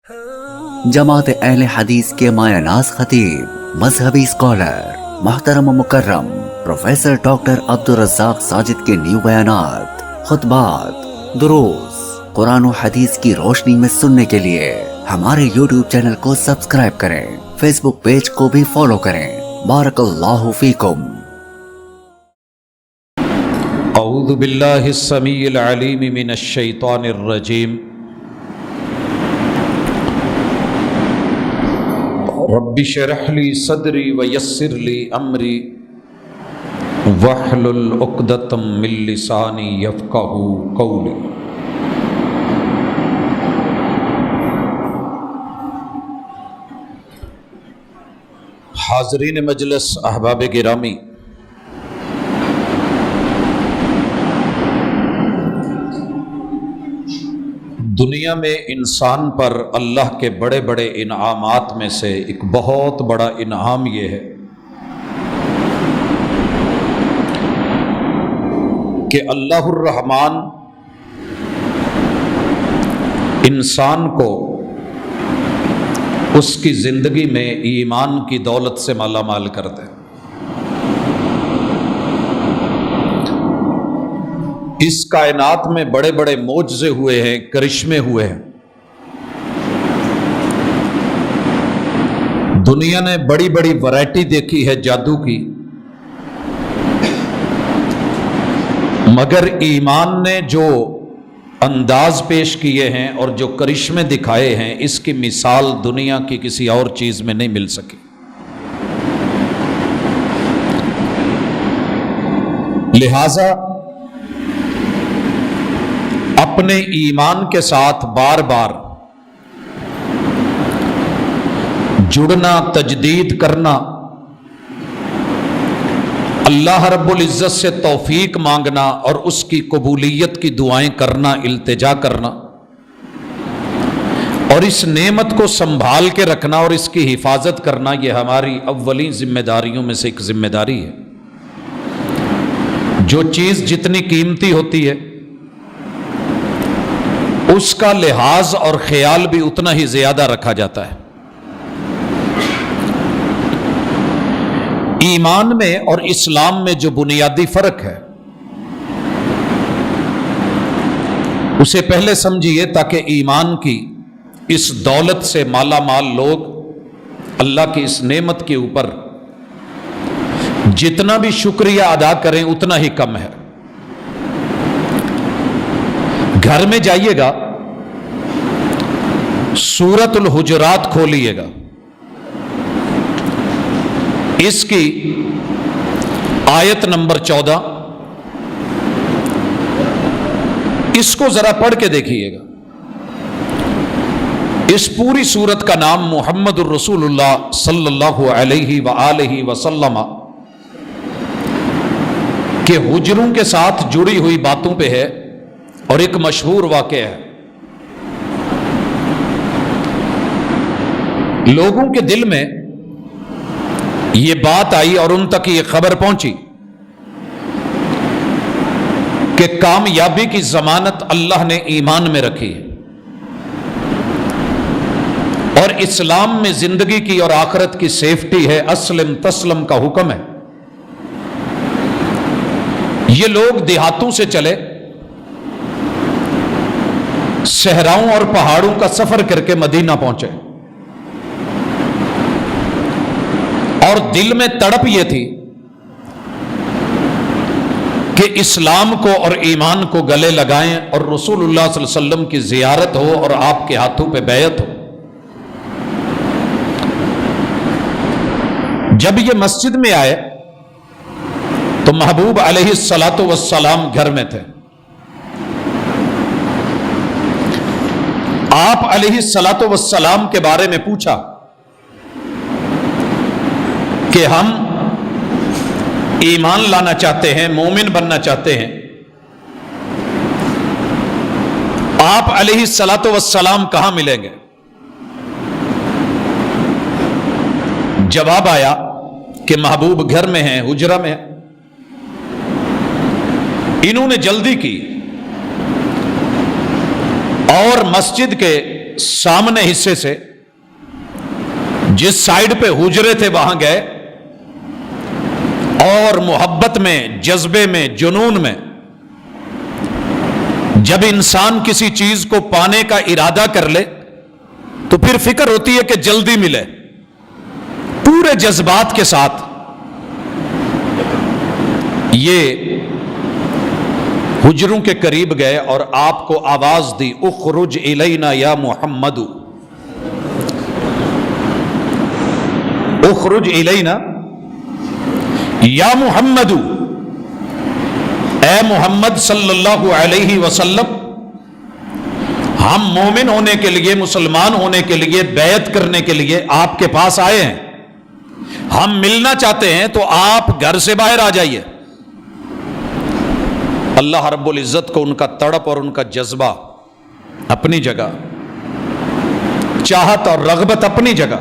جماعت اہل حدیث کے مایہ ناز خطیب، مذہبی اسکالر، محترم و مکرم پروفیسر ڈاکٹر عبدالرزاق ساجد کے نیو بیانات، خطبات، دروس قرآن و حدیث کی روشنی میں سننے کے لیے ہمارے یوٹیوب چینل کو سبسکرائب کریں، فیس بک پیج کو بھی فالو کریں۔ بارک اللہ فیکم۔ اعوذ باللہ السمیع العلیم من الشیطان الرجیم۔ رب اشرح لی صدری ویسر لی امری واحلل عقدۃ من لسانی یفقہوا قولی۔ حاضرین مجلس، احباب گرامی، دنیا میں انسان پر اللہ کے بڑے بڑے انعامات میں سے ایک بہت بڑا انعام یہ ہے کہ اللہ الرحمن انسان کو اس کی زندگی میں ایمان کی دولت سے مالا مال کر دے۔ اس کائنات میں بڑے بڑے معجزے ہوئے ہیں، کرشمے ہوئے ہیں، دنیا نے بڑی بڑی ورائٹی دیکھی ہے جادو کی، مگر ایمان نے جو انداز پیش کیے ہیں اور جو کرشمے دکھائے ہیں، اس کی مثال دنیا کی کسی اور چیز میں نہیں مل سکی۔ لہذا اپنے ایمان کے ساتھ بار بار جڑنا، تجدید کرنا، اللہ رب العزت سے توفیق مانگنا اور اس کی قبولیت کی دعائیں کرنا، التجا کرنا، اور اس نعمت کو سنبھال کے رکھنا اور اس کی حفاظت کرنا، یہ ہماری اولین ذمہ داریوں میں سے ایک ذمہ داری ہے۔ جو چیز جتنی قیمتی ہوتی ہے اس کا لحاظ اور خیال بھی اتنا ہی زیادہ رکھا جاتا ہے۔ ایمان میں اور اسلام میں جو بنیادی فرق ہے اسے پہلے سمجھیے، تاکہ ایمان کی اس دولت سے مالا مال لوگ اللہ کی اس نعمت کے اوپر جتنا بھی شکریہ ادا کریں اتنا ہی کم ہے۔ گھر میں جائیے گا، سورۃ الحجرات کھولیے گا، اس کی آیت نمبر 14، اس کو ذرا پڑھ کے دیکھیے گا۔ اس پوری سورت کا نام محمد الرسول اللہ صلی اللہ علیہ وآلہ وسلم کے حجروں کے ساتھ جڑی ہوئی باتوں پہ ہے، اور ایک مشہور واقعہ ہے۔ لوگوں کے دل میں یہ بات آئی اور ان تک یہ خبر پہنچی کہ کامیابی کی ضمانت اللہ نے ایمان میں رکھی ہے، اور اسلام میں زندگی کی اور آخرت کی سیفٹی ہے، اسلم تسلم کا حکم ہے۔ یہ لوگ دیہاتوں سے چلے، صحراؤں اور پہاڑوں کا سفر کر کے مدینہ پہنچے، اور دل میں تڑپ یہ تھی کہ اسلام کو اور ایمان کو گلے لگائیں اور رسول اللہ صلی اللہ علیہ وسلم کی زیارت ہو اور آپ کے ہاتھوں پہ بیعت ہو۔ جب یہ مسجد میں آئے تو محبوب علیہ الصلاۃ والسلام گھر میں تھے۔ آپ علیہ الصلاۃ والسلام کے بارے میں پوچھا کہ ہم ایمان لانا چاہتے ہیں، مومن بننا چاہتے ہیں، آپ علیہ الصلاۃ والسلام کہاں ملیں گے؟ جواب آیا کہ محبوب گھر میں ہیں، حجرہ میں ہیں۔ انہوں نے جلدی کی اور مسجد کے سامنے حصے سے جس سائیڈ پہ حجرے تھے وہاں گئے اور محبت میں، جذبے میں، جنون میں جب انسان کسی چیز کو پانے کا ارادہ کر لے تو پھر فکر ہوتی ہے کہ جلدی ملے، پورے جذبات کے ساتھ یہ حجروں کے قریب گئے اور آپ کو آواز دی، اخرج الینا یا محمد، اخرج الینا یا محمد، اے محمد صلی اللہ علیہ وسلم، ہم مومن ہونے کے لیے، مسلمان ہونے کے لیے، بیعت کرنے کے لیے آپ کے پاس آئے ہیں، ہم ملنا چاہتے ہیں تو آپ گھر سے باہر آ جائیے۔ اللہ رب العزت کو ان کا تڑپ اور ان کا جذبہ اپنی جگہ، چاہت اور رغبت اپنی جگہ،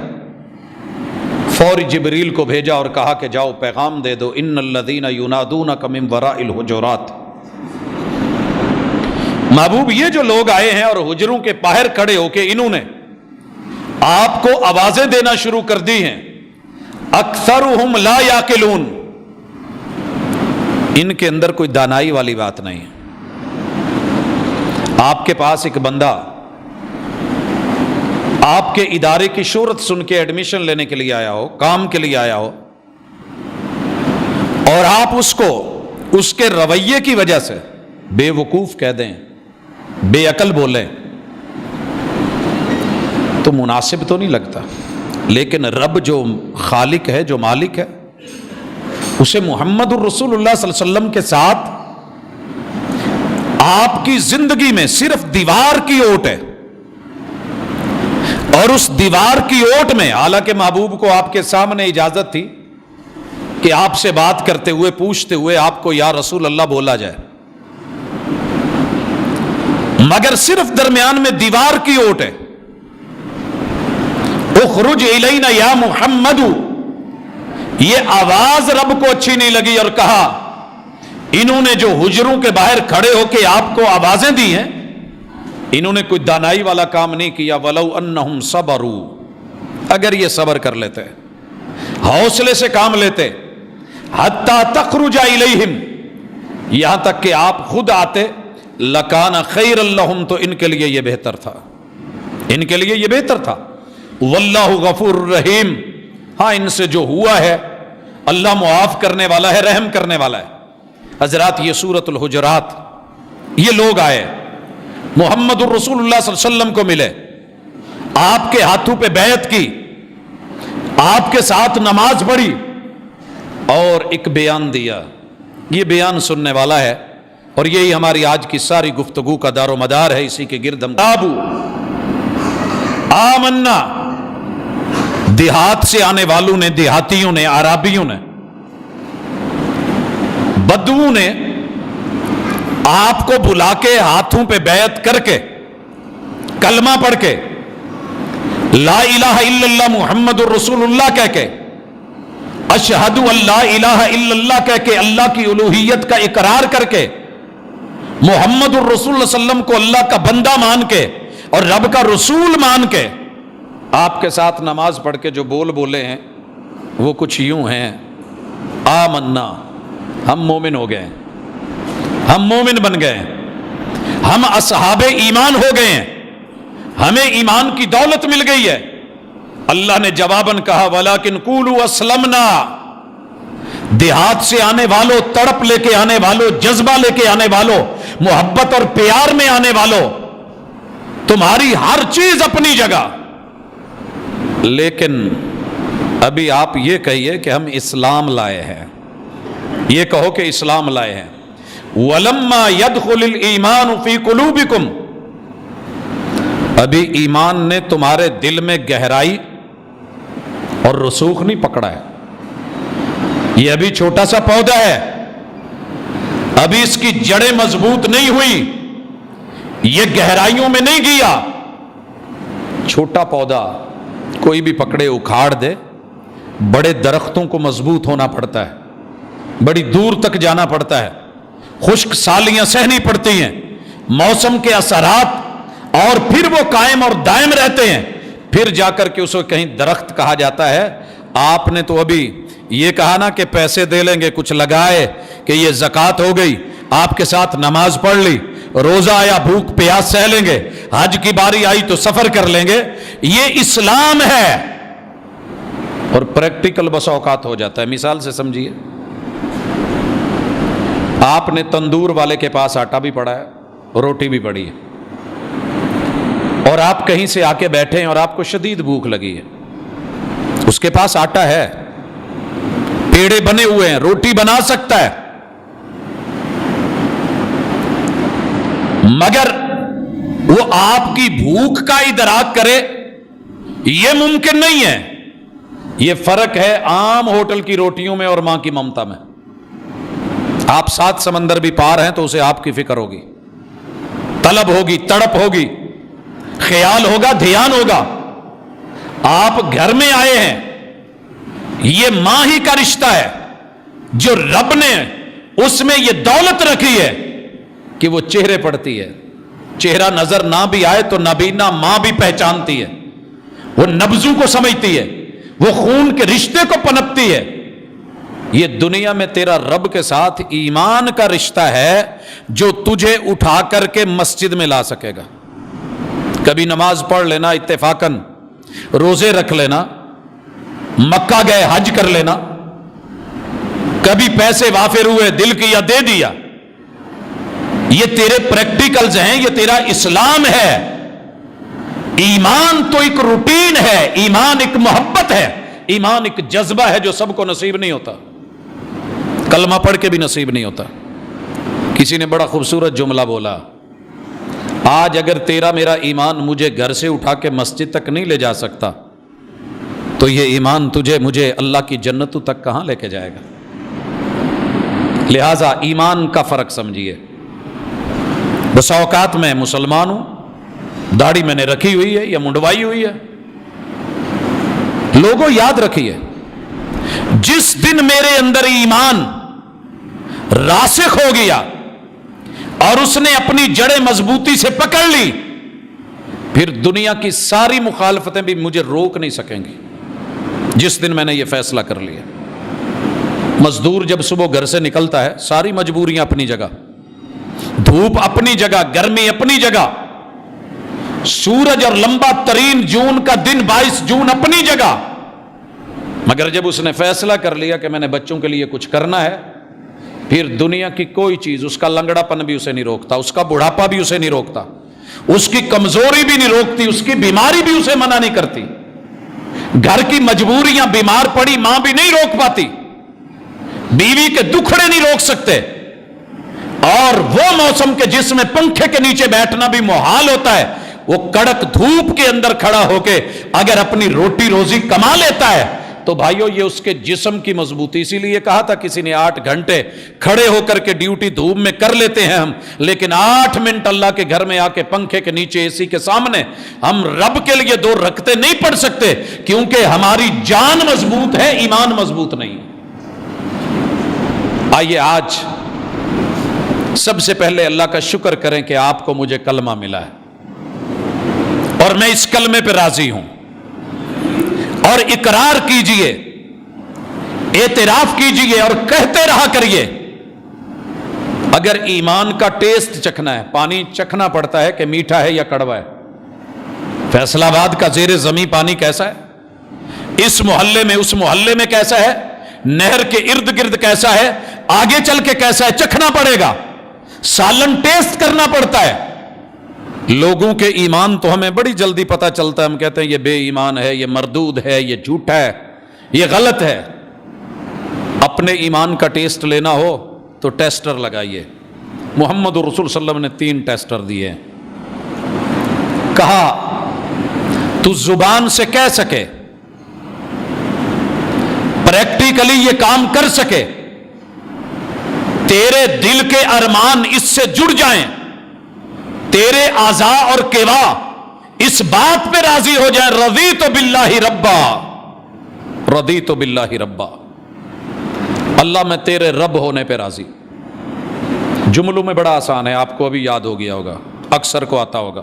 فوری جبریل کو بھیجا اور کہا کہ جاؤ پیغام دے دو، ان الذین ینادونک من وراء الحجرات، محبوب یہ جو لوگ آئے ہیں اور حجروں کے باہر کھڑے ہو کے انہوں نے آپ کو آوازیں دینا شروع کر دی ہیں، اکثرہم لا یعقلون، ان کے اندر کوئی دانائی والی بات نہیں ہے۔ آپ کے پاس ایک بندہ آپ کے ادارے کی شہرت سن کے ایڈمیشن لینے کے لیے آیا ہو، کام کے لیے آیا ہو، اور آپ اس کو اس کے رویے کی وجہ سے بے وقوف کہہ دیں، بے عقل بولیں، تو مناسب تو نہیں لگتا۔ لیکن رب جو خالق ہے، جو مالک ہے، اسے محمد الرسول اللہ صلی اللہ علیہ وسلم کے ساتھ آپ کی زندگی میں صرف دیوار کی اوٹ ہے، اور اس دیوار کی اوٹ میں حالانکہ محبوب کو آپ کے سامنے اجازت تھی کہ آپ سے بات کرتے ہوئے، پوچھتے ہوئے آپ کو یا رسول اللہ بولا جائے، مگر صرف درمیان میں دیوار کی اوٹ ہے، اخرج الینا یا محمد، یہ آواز رب کو اچھی نہیں لگی اور کہا انہوں نے جو حجروں کے باہر کھڑے ہو کے آپ کو آوازیں دی ہیں، انہوں نے کوئی دانائی والا کام نہیں کیا، وَلَوْ أَنَّهُمْ صَبَرُوا، اگر یہ صبر کر لیتے، حوصلے سے کام لیتے، حَتَّى تَخْرُجَ إِلَيْهِمْ، یہاں تک کہ آپ خود آتے، لَكَانَ خَيْرًا لَهُمْ، تو ان کے لیے یہ بہتر تھا، ان کے لیے یہ بہتر تھا، وَاللَّهُ غَفُورٌ رَحِيمٌ، ہاں ان سے جو ہوا ہے اللہ معاف کرنے والا ہے، رحم کرنے والا ہے۔ حضرات یہ سورۃ الحجرات، یہ لوگ آئے، محمد الرسول اللہ صلی اللہ علیہ وسلم کو ملے، آپ کے ہاتھوں پہ بیعت کی، آپ کے ساتھ نماز پڑھی اور ایک بیان دیا۔ یہ بیان سننے والا ہے اور یہی ہماری آج کی ساری گفتگو کا دار و مدار ہے، اسی کے گرد ہم آمنا، دیہات سے آنے والوں نے، دیہاتیوں نے، عرابیوں نے، بدو نے آپ کو بلا کے ہاتھوں پہ بیعت کر کے، کلمہ پڑھ کے، لا الہ الا اللہ محمد الرسول اللہ کہہ کے، اشہد ان لا الہ الا اللہ کہہ کے، اللہ کی الوہیت کا اقرار کر کے، محمد الرسول اللہ صلی اللہ علیہ وسلم کو اللہ کا بندہ مان کے اور رب کا رسول مان کے، آپ کے ساتھ نماز پڑھ کے جو بولے ہیں وہ کچھ یوں ہیں، آمنا، ہم مومن ہو گئے، ہم مومن بن گئے، ہم اصحاب ایمان ہو گئے ہیں، ہمیں ایمان کی دولت مل گئی ہے۔ اللہ نے جواباً کہا وَلَكِنْ قُولُوا أَسْلَمْنَا، دیہات سے آنے والوں، تڑپ لے کے آنے والوں، جذبہ لے کے آنے والوں، محبت اور پیار میں آنے والوں، تمہاری ہر چیز اپنی جگہ، لیکن ابھی آپ یہ کہیے کہ ہم اسلام لائے ہیں، یہ کہو کہ اسلام لائے ہیں۔ وَلَمَّا يَدْخُلِ الْإِيمَانُ فِي قُلُوبِكُمْ، ابھی ایمان نے تمہارے دل میں گہرائی اور رسوخ نہیں پکڑا ہے، یہ ابھی چھوٹا سا پودا ہے، ابھی اس کی جڑیں مضبوط نہیں ہوئی، یہ گہرائیوں میں نہیں گیا، چھوٹا پودا کوئی بھی پکڑے اکھاڑ دے، بڑے درختوں کو مضبوط ہونا پڑتا ہے، بڑی دور تک جانا پڑتا ہے، خشک سالیاں سہنی پڑتی ہیں، موسم کے اثرات اور پھر وہ قائم اور دائم رہتے ہیں، پھر جا کر کے اسے کہیں درخت کہا جاتا ہے۔ آپ نے تو ابھی یہ کہا نا کہ پیسے دے لیں گے، کچھ لگائے کہ یہ زکوٰۃ ہو گئی، آپ کے ساتھ نماز پڑھ لی، روزہ آیا بھوک پیاس سہ لیں گے، حج کی باری آئی تو سفر کر لیں گے، یہ اسلام ہے۔ اور پریکٹیکل بس اوقات ہو جاتا ہے۔ مثال سے سمجھیے، آپ نے تندور والے کے پاس آٹا بھی پڑا ہے، روٹی بھی پڑی ہے، اور آپ کہیں سے آ کے بیٹھے ہیں اور آپ کو شدید بھوک لگی ہے، اس کے پاس آٹا ہے، پیڑے بنے ہوئے ہیں، روٹی بنا سکتا ہے، مگر وہ آپ کی بھوک کا ادراک کرے یہ ممکن نہیں ہے۔ یہ فرق ہے عام ہوٹل کی روٹیوں میں اور ماں کی ممتا میں۔ آپ 7 سمندر بھی پار ہیں تو اسے آپ کی فکر ہوگی، طلب ہوگی، تڑپ ہوگی، خیال ہوگا، دھیان ہوگا۔ آپ گھر میں آئے ہیں، یہ ماں ہی کا رشتہ ہے جو رب نے اس میں یہ دولت رکھی ہے کہ وہ چہرے پڑتی ہے، چہرہ نظر نہ بھی آئے تو نابینا ماں بھی پہچانتی ہے، وہ نبضوں کو سمجھتی ہے، وہ خون کے رشتے کو پنپتی ہے۔ یہ دنیا میں تیرا رب کے ساتھ ایمان کا رشتہ ہے جو تجھے اٹھا کر کے مسجد میں لا سکے گا۔ کبھی نماز پڑھ لینا اتفاقاً، روزے رکھ لینا، مکہ گئے حج کر لینا، کبھی پیسے وافر ہوئے دل کیا دے دیا، یہ تیرے پریکٹیکلز ہیں، یہ تیرا اسلام ہے۔ ایمان تو ایک روٹین ہے، ایمان ایک محبت ہے، ایمان ایک جذبہ ہے جو سب کو نصیب نہیں ہوتا، کلمہ پڑھ کے بھی نصیب نہیں ہوتا۔ کسی نے بڑا خوبصورت جملہ بولا، آج اگر تیرا میرا ایمان مجھے گھر سے اٹھا کے مسجد تک نہیں لے جا سکتا تو یہ ایمان تجھے مجھے اللہ کی جنتوں تک کہاں لے کے جائے گا؟ لہذا ایمان کا فرق سمجھیے۔ بس اوقات میں مسلمان ہوں، داڑھی میں نے رکھی ہوئی ہے یا منڈوائی ہوئی ہے، لوگوں یاد رکھیے، جس دن میرے اندر ایمان راسخ ہو گیا اور اس نے اپنی جڑیں مضبوطی سے پکڑ لی، پھر دنیا کی ساری مخالفتیں بھی مجھے روک نہیں سکیں گی۔ جس دن میں نے یہ فیصلہ کر لیا، مزدور جب صبح گھر سے نکلتا ہے، ساری مجبوریاں اپنی جگہ، دھوپ اپنی جگہ، گرمی اپنی جگہ، سورج اور لمبا ترین جون کا دن 22 جون اپنی جگہ، مگر جب اس نے فیصلہ کر لیا کہ میں نے بچوں کے لیے کچھ کرنا ہے، پھر دنیا کی کوئی چیز، اس کا لنگڑا پن بھی اسے نہیں روکتا، اس کا بڑھاپا بھی اسے نہیں روکتا، اس کی کمزوری بھی نہیں روکتی، اس کی بیماری بھی اسے منع نہیں کرتی، گھر کی مجبوریاں، بیمار پڑی ماں بھی نہیں روک پاتی، بیوی کے دکھڑے نہیں روک سکتے، اور وہ موسم کے جس میں پنکھے کے نیچے بیٹھنا بھی محال ہوتا ہے، وہ کڑک دھوپ کے اندر کھڑا ہو کے اگر اپنی روٹی روزی کما لیتا ہے تو بھائیو یہ اس کے جسم کی مضبوطی۔ اسی لیے کہا تھا کسی نے 8 گھنٹے کھڑے ہو کر کے ڈیوٹی دھوپ میں کر لیتے ہیں ہم، لیکن 8 منٹ اللہ کے گھر میں آ کے پنکھے کے نیچے اے سی کے سامنے ہم رب کے لیے 2 رکعتیں نہیں پڑھ سکتے، کیونکہ ہماری جان مضبوط ہے، ایمان مضبوط نہیں۔ آئیے آج سب سے پہلے اللہ کا شکر کریں کہ آپ کو مجھے کلمہ ملا ہے اور میں اس کلمے پہ راضی ہوں، اور اقرار کیجئے، اعتراف کیجئے اور کہتے رہا کریے۔ اگر ایمان کا ٹیسٹ چکھنا ہے، پانی چکھنا پڑتا ہے کہ میٹھا ہے یا کڑوا ہے۔ فیصل آباد کا زیر زمین پانی کیسا ہے، اس محلے میں اس محلے میں کیسا ہے، نہر کے ارد گرد کیسا ہے، آگے چل کے کیسا ہے، چکھنا پڑے گا، سالن ٹیسٹ کرنا پڑتا ہے۔ لوگوں کے ایمان تو ہمیں بڑی جلدی پتہ چلتا ہے، ہم کہتے ہیں یہ بے ایمان ہے، یہ مردود ہے، یہ جھوٹا ہے، یہ غلط ہے۔ اپنے ایمان کا ٹیسٹ لینا ہو تو ٹیسٹر لگائیے۔ محمد رسول صلی اللہ علیہ وسلم نے 3 ٹیسٹر دیے، کہا تو زبان سے کہہ سکے، پریکٹیکلی یہ کام کر سکے، تیرے دل کے ارمان اس سے جڑ جائیں، تیرے اعضاء اور کیوا اس بات پہ راضی ہو جائیں، رضیت باللہ ربا، رضیت باللہ ربا، اللہ میں تیرے رب ہونے پہ راضی۔ جملوں میں بڑا آسان ہے، آپ کو ابھی یاد ہو گیا ہوگا، اکثر کو آتا ہوگا۔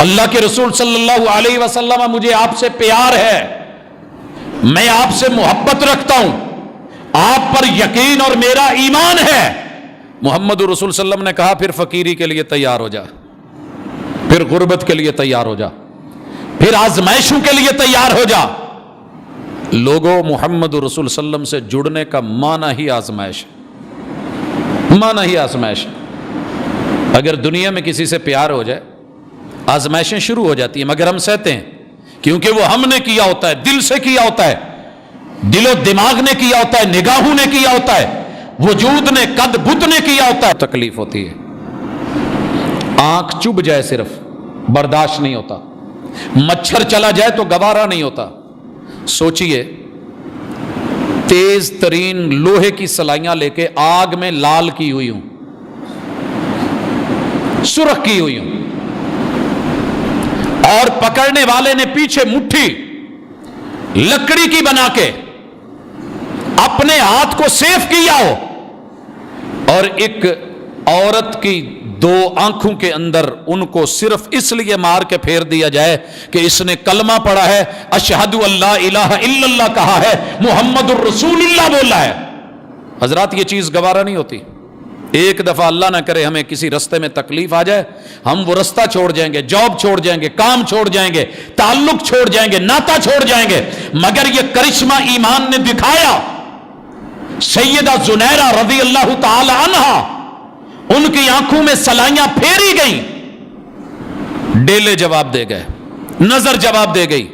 اللہ کے رسول صلی اللہ علیہ وسلم مجھے آپ سے پیار ہے، میں آپ سے محبت رکھتا ہوں، آپ پر یقین اور میرا ایمان ہے۔ محمد رسول صلی اللہ علیہ وسلم نے کہا پھر فقیری کے لیے تیار ہو جا، پھر غربت کے لیے تیار ہو جا، پھر آزمائشوں کے لیے تیار ہو جا۔ لوگوں، محمد رسول صلی اللہ علیہ وسلم سے جڑنے کا معنی ہی آزمائش ہے، معنی ہی آزمائش ہے۔ اگر دنیا میں کسی سے پیار ہو جائے آزمائشیں شروع ہو جاتی ہیں، مگر ہم سہتے ہیں کیونکہ وہ ہم نے کیا ہوتا ہے، دل سے کیا ہوتا ہے، دل و دماغ نے کیا ہوتا ہے، نگاہوں نے کیا ہوتا ہے، وجود نے، قد بت نے کیا ہوتا ہے۔ تکلیف ہوتی ہے، آنکھ چبھ جائے صرف برداشت نہیں ہوتا، مچھر چلا جائے تو گوارا نہیں ہوتا۔ سوچئے تیز ترین لوہے کی سلائیاں لے کے آگ میں لال کی ہوئی ہوں، سرخ کی ہوئی ہوں، اور پکڑنے والے نے پیچھے مٹھی لکڑی کی بنا کے اپنے ہاتھ کو سیف کیا ہو، اور ایک عورت کی دو آنکھوں کے اندر ان کو صرف اس لیے مار کے پھیر دیا جائے کہ اس نے کلمہ پڑھا ہے، اشہد اللہ الہ الا اللہ کہا ہے، محمد الرسول اللہ بولا ہے۔ حضرات یہ چیز گوارا نہیں ہوتی۔ ایک دفعہ اللہ نہ کرے ہمیں کسی رستے میں تکلیف آ جائے، ہم وہ رستہ چھوڑ جائیں گے، جاب چھوڑ جائیں گے، کام چھوڑ جائیں گے، تعلق چھوڑ جائیں گے، ناتا چھوڑ جائیں گے، مگر یہ کرشمہ ایمان نے دکھایا۔ سیدہ زنیرہ رضی اللہ تعالی عنہا، ان کی آنکھوں میں سلائیاں پھیری گئیں، ڈیلے جواب دے گئے، نظر جواب دے گئی،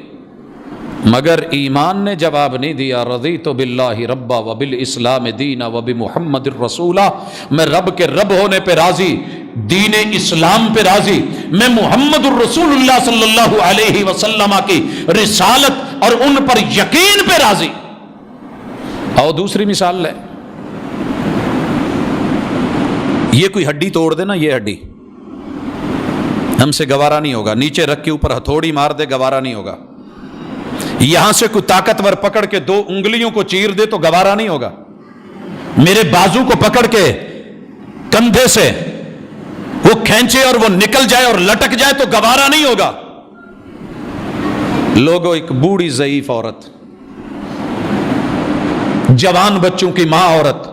مگر ایمان نے جواب نہیں دیا۔ رضیت باللہ ربا وبالاسلام دینا وبمحمد الرسولہ، میں رب کے رب ہونے پہ راضی، دین اسلام پہ راضی، میں محمد الرسول اللہ صلی اللہ علیہ وسلم کی رسالت اور ان پر یقین پہ راضی۔ اور دوسری مثال لے، یہ کوئی ہڈی توڑ دے نا، یہ ہڈی ہم سے گوارا نہیں ہوگا، نیچے رکھ کے اوپر ہتھوڑی مار دے گوارا نہیں ہوگا، یہاں سے کوئی طاقتور پکڑ کے دو انگلیوں کو چیر دے تو گوارا نہیں ہوگا، میرے بازو کو پکڑ کے کندھے سے وہ کھینچے اور وہ نکل جائے اور لٹک جائے تو گوارا نہیں ہوگا۔ لوگوں، ایک بوڑھی ضعیف عورت، جوان بچوں کی ماں عورت،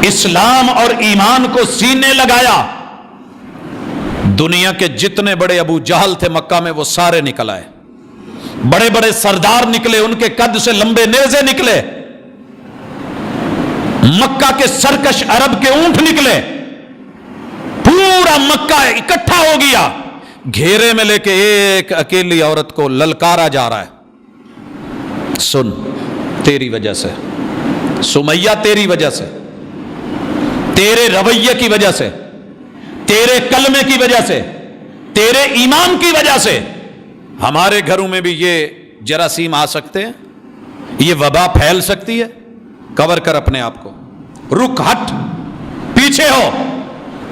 اسلام اور ایمان کو سینے لگایا، دنیا کے جتنے بڑے ابو جہل تھے مکہ میں وہ سارے نکل آئے، بڑے بڑے سردار نکلے، ان کے قد سے لمبے نیزے نکلے، مکہ کے سرکش عرب کے اونٹ نکلے، پورا مکہ اکٹھا ہو گیا، گھیرے میں لے کے ایک اکیلی عورت کو للکارا جا رہا ہے، سن تیری وجہ سے سمیہ، تیری وجہ سے، تیرے رویے کی وجہ سے، تیرے کلمے کی وجہ سے، تیرے ایمان کی وجہ سے ہمارے گھروں میں بھی یہ جراثیم آ سکتے ہیں، یہ وبا پھیل سکتی ہے، کور کر اپنے آپ کو، رک، ہٹ، پیچھے ہو،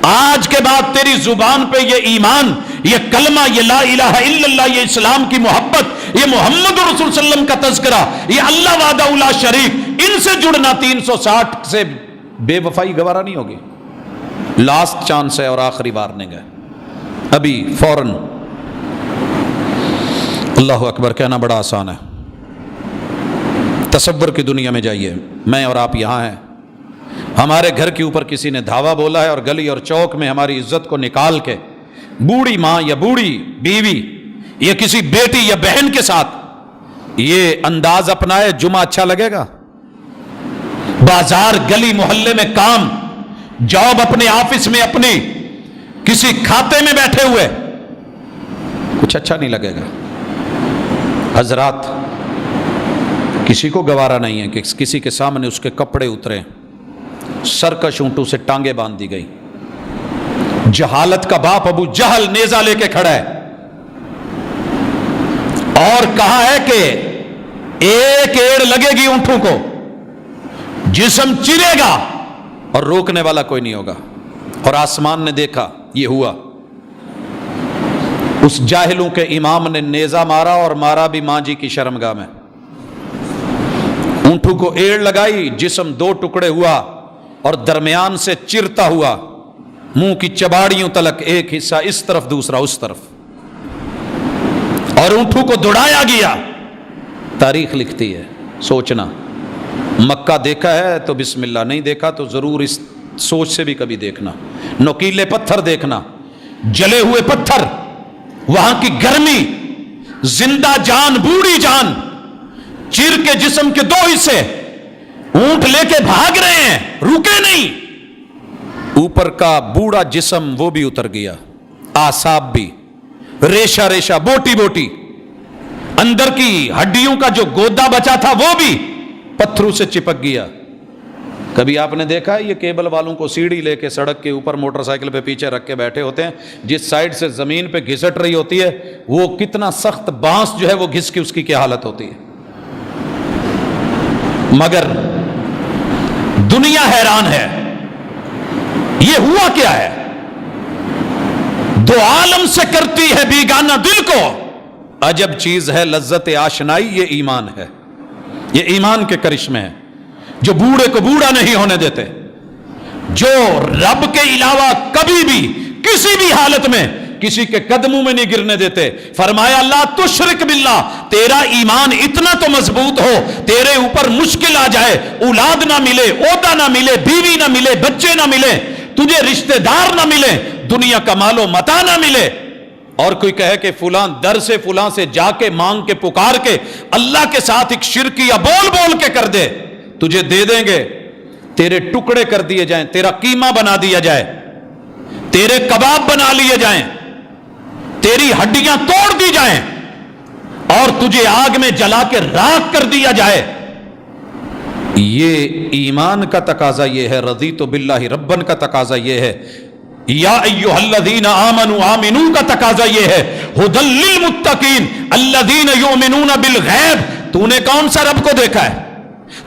آج کے بعد تیری زبان پہ یہ ایمان، یہ کلمہ، یہ لا الہ الا اللہ، یہ اسلام کی محبت، یہ محمد رسول صلی اللہ علیہ وسلم کا تذکرہ، یہ اللہ وحدہ لا شریک، ان سے جڑنا 360 سے بے وفائی گوارا نہیں ہوگی۔ لاسٹ چانس ہے اور آخری وارننگ ہے، ابھی فوراً۔ اللہ اکبر کہنا بڑا آسان ہے، تصور کی دنیا میں جائیے، میں اور آپ یہاں ہیں، ہمارے گھر کے اوپر کسی نے دھاوا بولا ہے اور گلی اور چوک میں ہماری عزت کو نکال کے بوڑھی ماں یا بوڑھی بیوی یا کسی بیٹی یا بہن کے ساتھ یہ انداز اپنائے، جمعہ اچھا لگے گا؟ بازار گلی محلے میں کام، جاب اپنے آفس میں، اپنی کسی کھاتے میں بیٹھے ہوئے، کچھ اچھا نہیں لگے گا۔ حضرات، کسی کو گوارا نہیں ہے کہ کسی کے سامنے اس کے کپڑے اترے، سرکش اونٹوں سے ٹانگیں باندھ دی گئی، جہالت کا باپ ابو جہل نیزہ لے کے کھڑا ہے اور کہا ہے کہ ایک ایڑ لگے گی اونٹوں کو، جسم چرے گا اور روکنے والا کوئی نہیں ہوگا۔ اور آسمان نے دیکھا، یہ ہوا، اس جاہلوں کے امام نے نیزہ مارا اور مارا بھی ماں جی کی شرمگاہ میں، اونٹوں کو ایڑ لگائی، جسم دو ٹکڑے ہوا اور درمیان سے چرتا ہوا منہ کی چباڑیوں تلک ایک حصہ اس طرف دوسرا اس طرف، اور اونٹوں کو دوڑایا گیا۔ تاریخ لکھتی ہے، سوچنا مکہ دیکھا ہے تو بسم اللہ، نہیں دیکھا تو ضرور اس سوچ سے بھی کبھی دیکھنا۔ نوکیلے پتھر دیکھنا، جلے ہوئے پتھر، وہاں کی گرمی، زندہ جان بوڑھی جان، چیر کے جسم کے 2 حصے، اونٹ لے کے بھاگ رہے ہیں، رکے نہیں، اوپر کا بوڑھا جسم وہ بھی اتر گیا، آساب بھی، ریشہ ریشہ، بوٹی بوٹی، اندر کی ہڈیوں کا جو گودا بچا تھا وہ بھی پتھروں سے چپک گیا۔ کبھی آپ نے دیکھا ہے یہ کیبل والوں کو سیڑھی لے کے سڑک کے اوپر موٹر سائیکل پہ پیچھے رکھ کے بیٹھے ہوتے ہیں، جس سائیڈ سے زمین پہ گھسٹ رہی ہوتی ہے وہ کتنا سخت بانس جو ہے وہ گھس کے اس کی کیا حالت ہوتی ہے۔ مگر دنیا حیران ہے، یہ ہوا کیا ہے؟ 2 عالم سے کرتی ہے بیگانہ دل کو، عجب چیز ہے لذت آشنائی، یہ ایمان ہے، یہ ایمان کے کرشمے ہیں جو بوڑھے کو بوڑھا نہیں ہونے دیتے، جو رب کے علاوہ کبھی بھی کسی بھی حالت میں کسی کے قدموں میں نہیں گرنے دیتے۔ فرمایا لا تشرک باللہ، تیرا ایمان اتنا تو مضبوط ہو، تیرے اوپر مشکل آ جائے، اولاد نہ ملے، عہدہ نہ ملے، بیوی نہ ملے، بچے نہ ملے، تجھے رشتہ دار نہ ملے، دنیا کا مال و متاع نہ ملے، اور کوئی کہے کہ فلاں در سے فلاں سے جا کے مانگ کے پکار کے اللہ کے ساتھ ایک شرکیہ بول بول کے کر دے، تجھے دے دیں گے، تیرے ٹکڑے کر دیے جائیں، تیرا قیمہ بنا دیا جائے، تیرے کباب بنا لیے جائیں، تیری ہڈیاں توڑ دی جائیں، اور تجھے آگ میں جلا کے راکھ کر دیا جائے۔ یہ ایمان کا تقاضا یہ ہے، رضیت باللہ ربن کا تقاضا یہ ہے، یا ایھا الذین آمنوا آمنو کا تقاضا یہ ہے، ھدی للمتقین الذین یؤمنون بالغیب۔ تو نے کون سا رب کو دیکھا ہے؟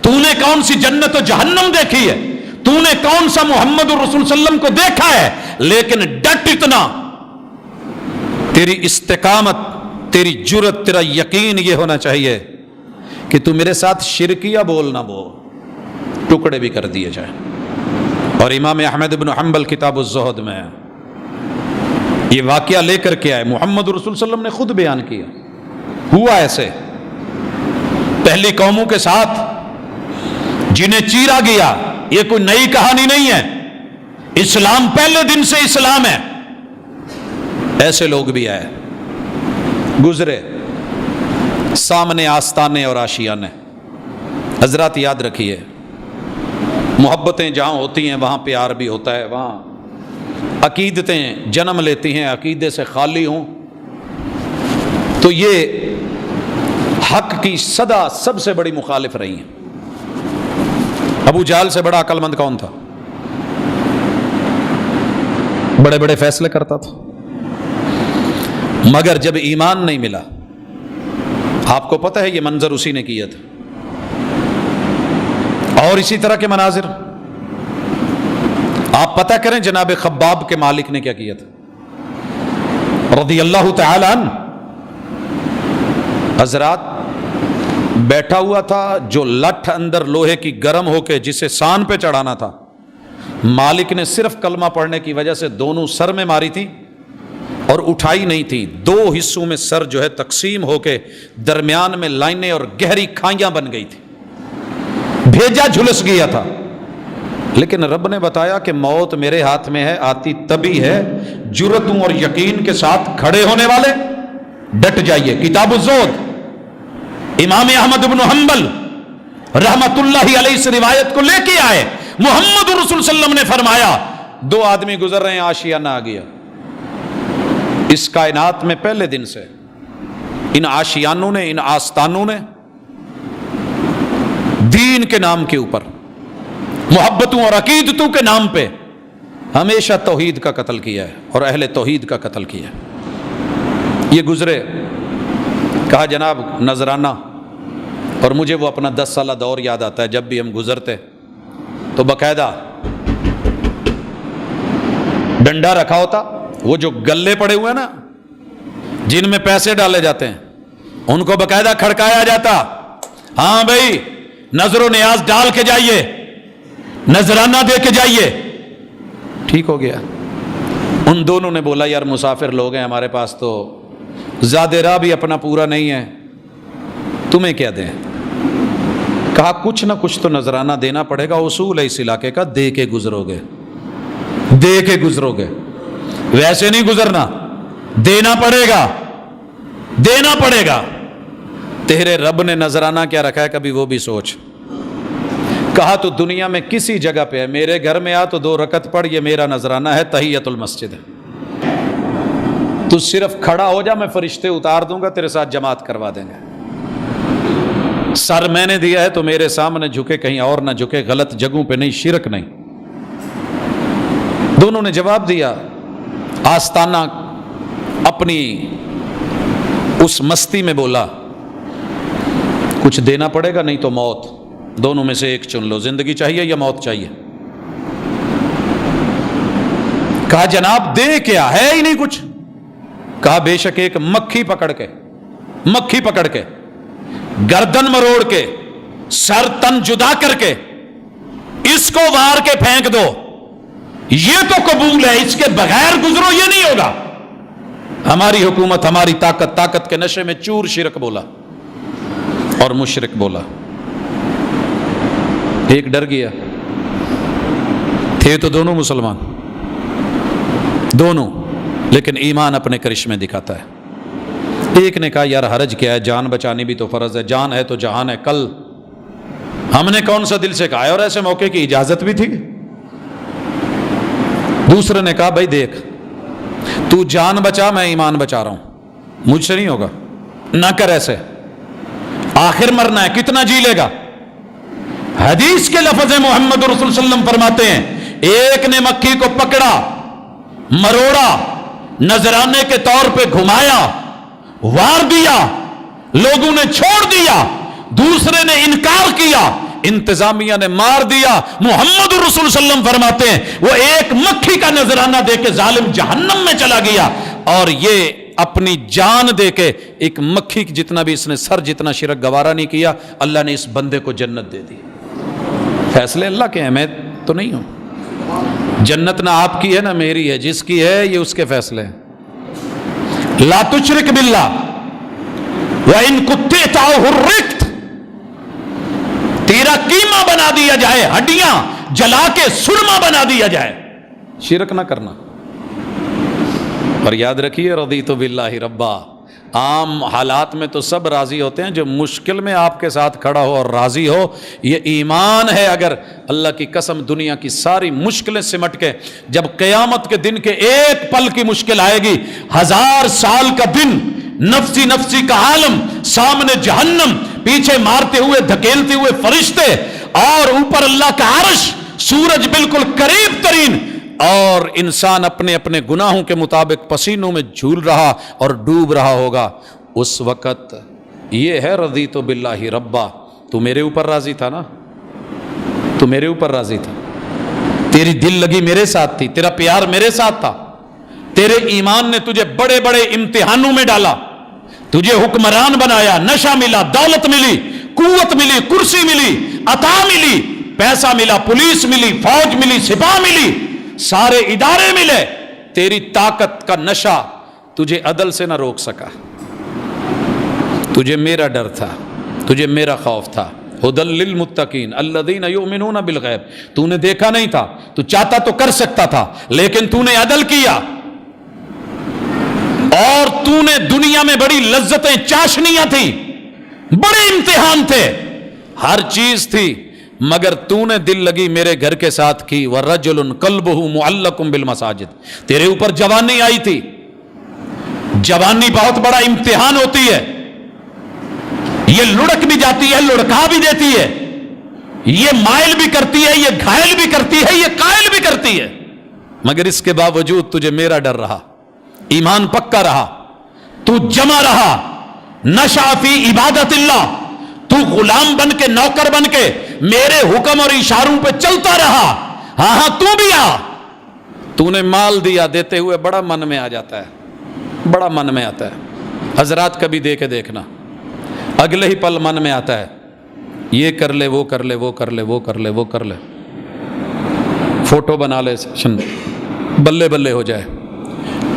تو نے کون سی جنت و جہنم دیکھی ہے؟ تو نے کون سا محمد الرسول صلی اللہ علیہ وسلم کو دیکھا ہے؟ لیکن ڈٹ اتنا، تیری استقامت، تیری جرت، تیرا یقین یہ ہونا چاہیے کہ تو میرے ساتھ شرکیہ بول نہ بول، ٹکڑے بھی کر دیے جائیں۔ اور امام احمد بن حنبل کتاب الزہد میں یہ واقعہ لے کر کے آئے، محمد رسول صلی اللہ علیہ وسلم نے خود بیان کیا، ہوا ایسے پہلی قوموں کے ساتھ جنہیں چیرا گیا، یہ کوئی نئی کہانی نہیں ہے، اسلام پہلے دن سے اسلام ہے، ایسے لوگ بھی آئے، گزرے، سامنے آستانے اور آشیانے۔ حضرات یاد رکھیے، محبتیں جہاں ہوتی ہیں وہاں پیار بھی ہوتا ہے، وہاں عقیدتیں جنم لیتی ہیں، عقیدے سے خالی ہوں تو یہ حق کی صدا سب سے بڑی مخالف رہی ہیں۔ ابو جہل سے بڑا عقل مند کون تھا؟ بڑے بڑے فیصلے کرتا تھا، مگر جب ایمان نہیں ملا، آپ کو پتہ ہے یہ منظر اسی نے کیا تھا، اور اسی طرح کے مناظر آپ پتہ کریں جناب خباب کے مالک نے کیا کیا تھا رضی اللہ تعالی عنہ۔ حضرات بیٹھا ہوا تھا، جو لٹھ اندر لوہے کی گرم ہو کے جسے سان پہ چڑھانا تھا، مالک نے صرف کلمہ پڑھنے کی وجہ سے دونوں سر میں ماری تھی اور اٹھائی نہیں تھی، 2 حصوں میں سر جو ہے تقسیم ہو کے درمیان میں لائنیں اور گہری کھائیاں بن گئی تھی، بھیجا جھلس گیا تھا، لیکن رب نے بتایا کہ موت میرے ہاتھ میں ہے، آتی تبھی ہے، جرتوں اور یقین کے ساتھ کھڑے ہونے والے ڈٹ جائیے۔ کتاب الزہد امام احمد بن حنبل رحمت اللہ علیہ سے روایت کو لے کے آئے، محمد رسول صلی اللہ علیہ وسلم نے فرمایا 2 آدمی گزر رہے ہیں، آشیانہ آ گیا۔ اس کائنات میں پہلے دن سے ان آشیانوں نے، ان آستانوں نے دین کے نام کے اوپر، محبتوں اور عقیدتوں کے نام پہ ہمیشہ توحید کا قتل کیا ہے اور اہل توحید کا قتل کیا ہے۔ یہ گزرے، کہا جناب نذرانہ، اور مجھے وہ اپنا 10 سالہ دور یاد آتا ہے، جب بھی ہم گزرتے تو باقاعدہ ڈنڈا رکھا ہوتا، وہ جو گلے پڑے ہوئے ہیں نا جن میں پیسے ڈالے جاتے ہیں، ان کو باقاعدہ کھڑکایا جاتا، ہاں بھائی نظر و نیاز ڈال کے جائیے، نذرانہ دے کے جائیے۔ ٹھیک ہو گیا، ان دونوں نے بولا یار مسافر لوگ ہیں ہمارے پاس تو زیادہ راہ بھی اپنا پورا نہیں ہے, تمہیں کیا دیں؟ کہا کچھ نہ کچھ تو نذرانہ دینا پڑے گا, اصول ہے اس علاقے کا, دے کے گزرو گے, دے کے گزرو گے, ویسے نہیں گزرنا, دینا پڑے گا, دینا پڑے گا. تیرے رب نے نذرانہ کیا رکھا ہے کبھی وہ بھی سوچ. کہا تو دنیا میں کسی جگہ پہ ہے, میرے گھر میں آ تو 2 رکعت پڑھ, یہ میرا نذرانہ ہے, تحیت المسجد ہے. تو صرف کھڑا ہو جا, میں فرشتے اتار دوں گا, تیرے ساتھ جماعت کروا دیں گے. سر میں نے دیا ہے تو میرے سامنے جھکے, کہیں اور نہ جھکے, غلط جگہوں پہ نہیں, شرک نہیں. دونوں نے جواب دیا. آستانہ اپنی اس مستی میں بولا کچھ دینا پڑے گا, نہیں تو موت, دونوں میں سے ایک چن لو, زندگی چاہیے یا موت چاہیے. کہا جناب دے کیا ہے ہی نہیں کچھ. کہا بے شک ایک مکھی پکڑ کے گردن مروڑ کے سر تن جدا کر کے اس کو وار کے پھینک دو, یہ تو قبول ہے, اس کے بغیر گزرو یہ نہیں ہوگا. ہماری حکومت, ہماری طاقت کے نشے میں چور شرک بولا اور مشرک بولا. ایک ڈر گیا, تھے تو دونوں مسلمان, دونوں, لیکن ایمان اپنے کرشمے دکھاتا ہے. ایک نے کہا یار حرج کیا ہے, جان بچانی بھی تو فرض ہے, جان ہے تو جہان ہے. کل ہم نے کون سا دل سے کہا ہے, اور ایسے موقع کی اجازت بھی تھی. دوسرے نے کہا بھائی دیکھ, تو جان بچا, میں ایمان بچا رہا ہوں, مجھ سے نہیں ہوگا, نہ کر ایسے, آخر مرنا ہے, کتنا جی لے گا. حدیث کے لفظ محمد رسول صلی اللہ علیہ وسلم فرماتے ہیں ایک نے مکھی کو پکڑا, مروڑا, نذرانے کے طور پہ گھمایا, وار دیا, لوگوں نے چھوڑ دیا, دوسرے نے انکار کیا, انتظامیہ نے مار دیا. محمد رسول صلی اللہ علیہ وسلم فرماتے ہیں وہ ایک مکھی کا نذرانہ دے کے ظالم جہنم میں چلا گیا, اور یہ اپنی جان دے کے ایک مکھی جتنا بھی اس نے سر جتنا شرک گوارا نہیں کیا, اللہ نے اس بندے کو جنت دے دی. فیصلے اللہ کے ہیں, میں تو نہیں ہوں. جنت نہ آپ کی ہے نہ میری ہے, جس کی ہے یہ اس کے فیصلے ہیں. لا تشرک باللہ وَإِن قُطِّعْتَ أَوْ حُرِّقْتَ, تیرا قیمہ بنا دیا جائے, ہڈیاں جلا کے سرما بنا دیا جائے, شرک نہ کرنا. اور یاد رکھیے رضیت باللہ ربا, عام حالات میں تو سب راضی ہوتے ہیں, جو مشکل میں آپ کے ساتھ کھڑا ہو اور راضی ہو, یہ ایمان ہے. اگر اللہ کی قسم دنیا کی ساری مشکلیں سمٹ کے جب قیامت کے دن کے ایک پل کی مشکل آئے گی, 1000 سال کا دن, نفسی نفسی کا عالم, سامنے جہنم, پیچھے مارتے ہوئے دھکیلتے ہوئے فرشتے, اور اوپر اللہ کا عرش, سورج بالکل قریب ترین, اور انسان اپنے اپنے گناہوں کے مطابق پسینوں میں جھول رہا اور ڈوب رہا ہوگا. اس وقت یہ ہے رضیت باللہ ربا, تو میرے اوپر راضی تھا نا, تو میرے اوپر راضی تھا, تیری دل لگی میرے ساتھ تھی, تیرا پیار میرے ساتھ تھا, تیرے ایمان نے تجھے بڑے بڑے امتحانوں میں ڈالا, تجھے حکمران بنایا, نشہ ملا, دولت ملی, قوت ملی, کرسی ملی, عطا ملی, پیسہ ملا, پولیس ملی, فوج ملی, سپاہ ملی, سارے ادارے ملے, تیری طاقت کا نشہ تجھے عدل سے نہ روک سکا. تجھے میرا ڈر تھا, تجھے میرا خوف تھا. ہدی للمتقین الذین یؤمنون بالغیب, تو نے دیکھا نہیں تھا, تو چاہتا تو کر سکتا تھا, لیکن تو نے عدل کیا, اور تو نے دنیا میں بڑی لذتیں چاشنیاں تھیں, بڑے امتحان تھے, ہر چیز تھی, مگر تو نے دل لگی میرے گھر کے ساتھ کی. وَرَجُلٌ قَلْبُهُ مُعَلَّقٌ بِالْمَسَاجِدِ, تیرے اوپر جوانی آئی تھی. جوانی بہت بڑا امتحان ہوتی ہے, یہ لڑک بھی جاتی ہے, لڑکا بھی دیتی ہے, یہ مائل بھی کرتی ہے, یہ گھائل بھی کرتی ہے, یہ قائل بھی کرتی ہے, مگر اس کے باوجود تجھے میرا ڈر رہا, ایمان پکا رہا, تو جمع رہا, نشأ فی عبادت اللہ, تو غلام بن کے, نوکر بن کے میرے حکم اور اشاروں پہ چلتا رہا. ہاں تو بھی آ, تو نے مال دیا, دیتے ہوئے بڑا من میں آ جاتا ہے, بڑا من میں آتا ہے. حضرات کبھی دے کے دیکھنا, اگلے ہی پل من میں آتا ہے, یہ کر لے, وہ کر لے, وہ کر لے, وہ کر لے, وہ کر لے, فوٹو بنا لے, بلے بلے ہو جائے,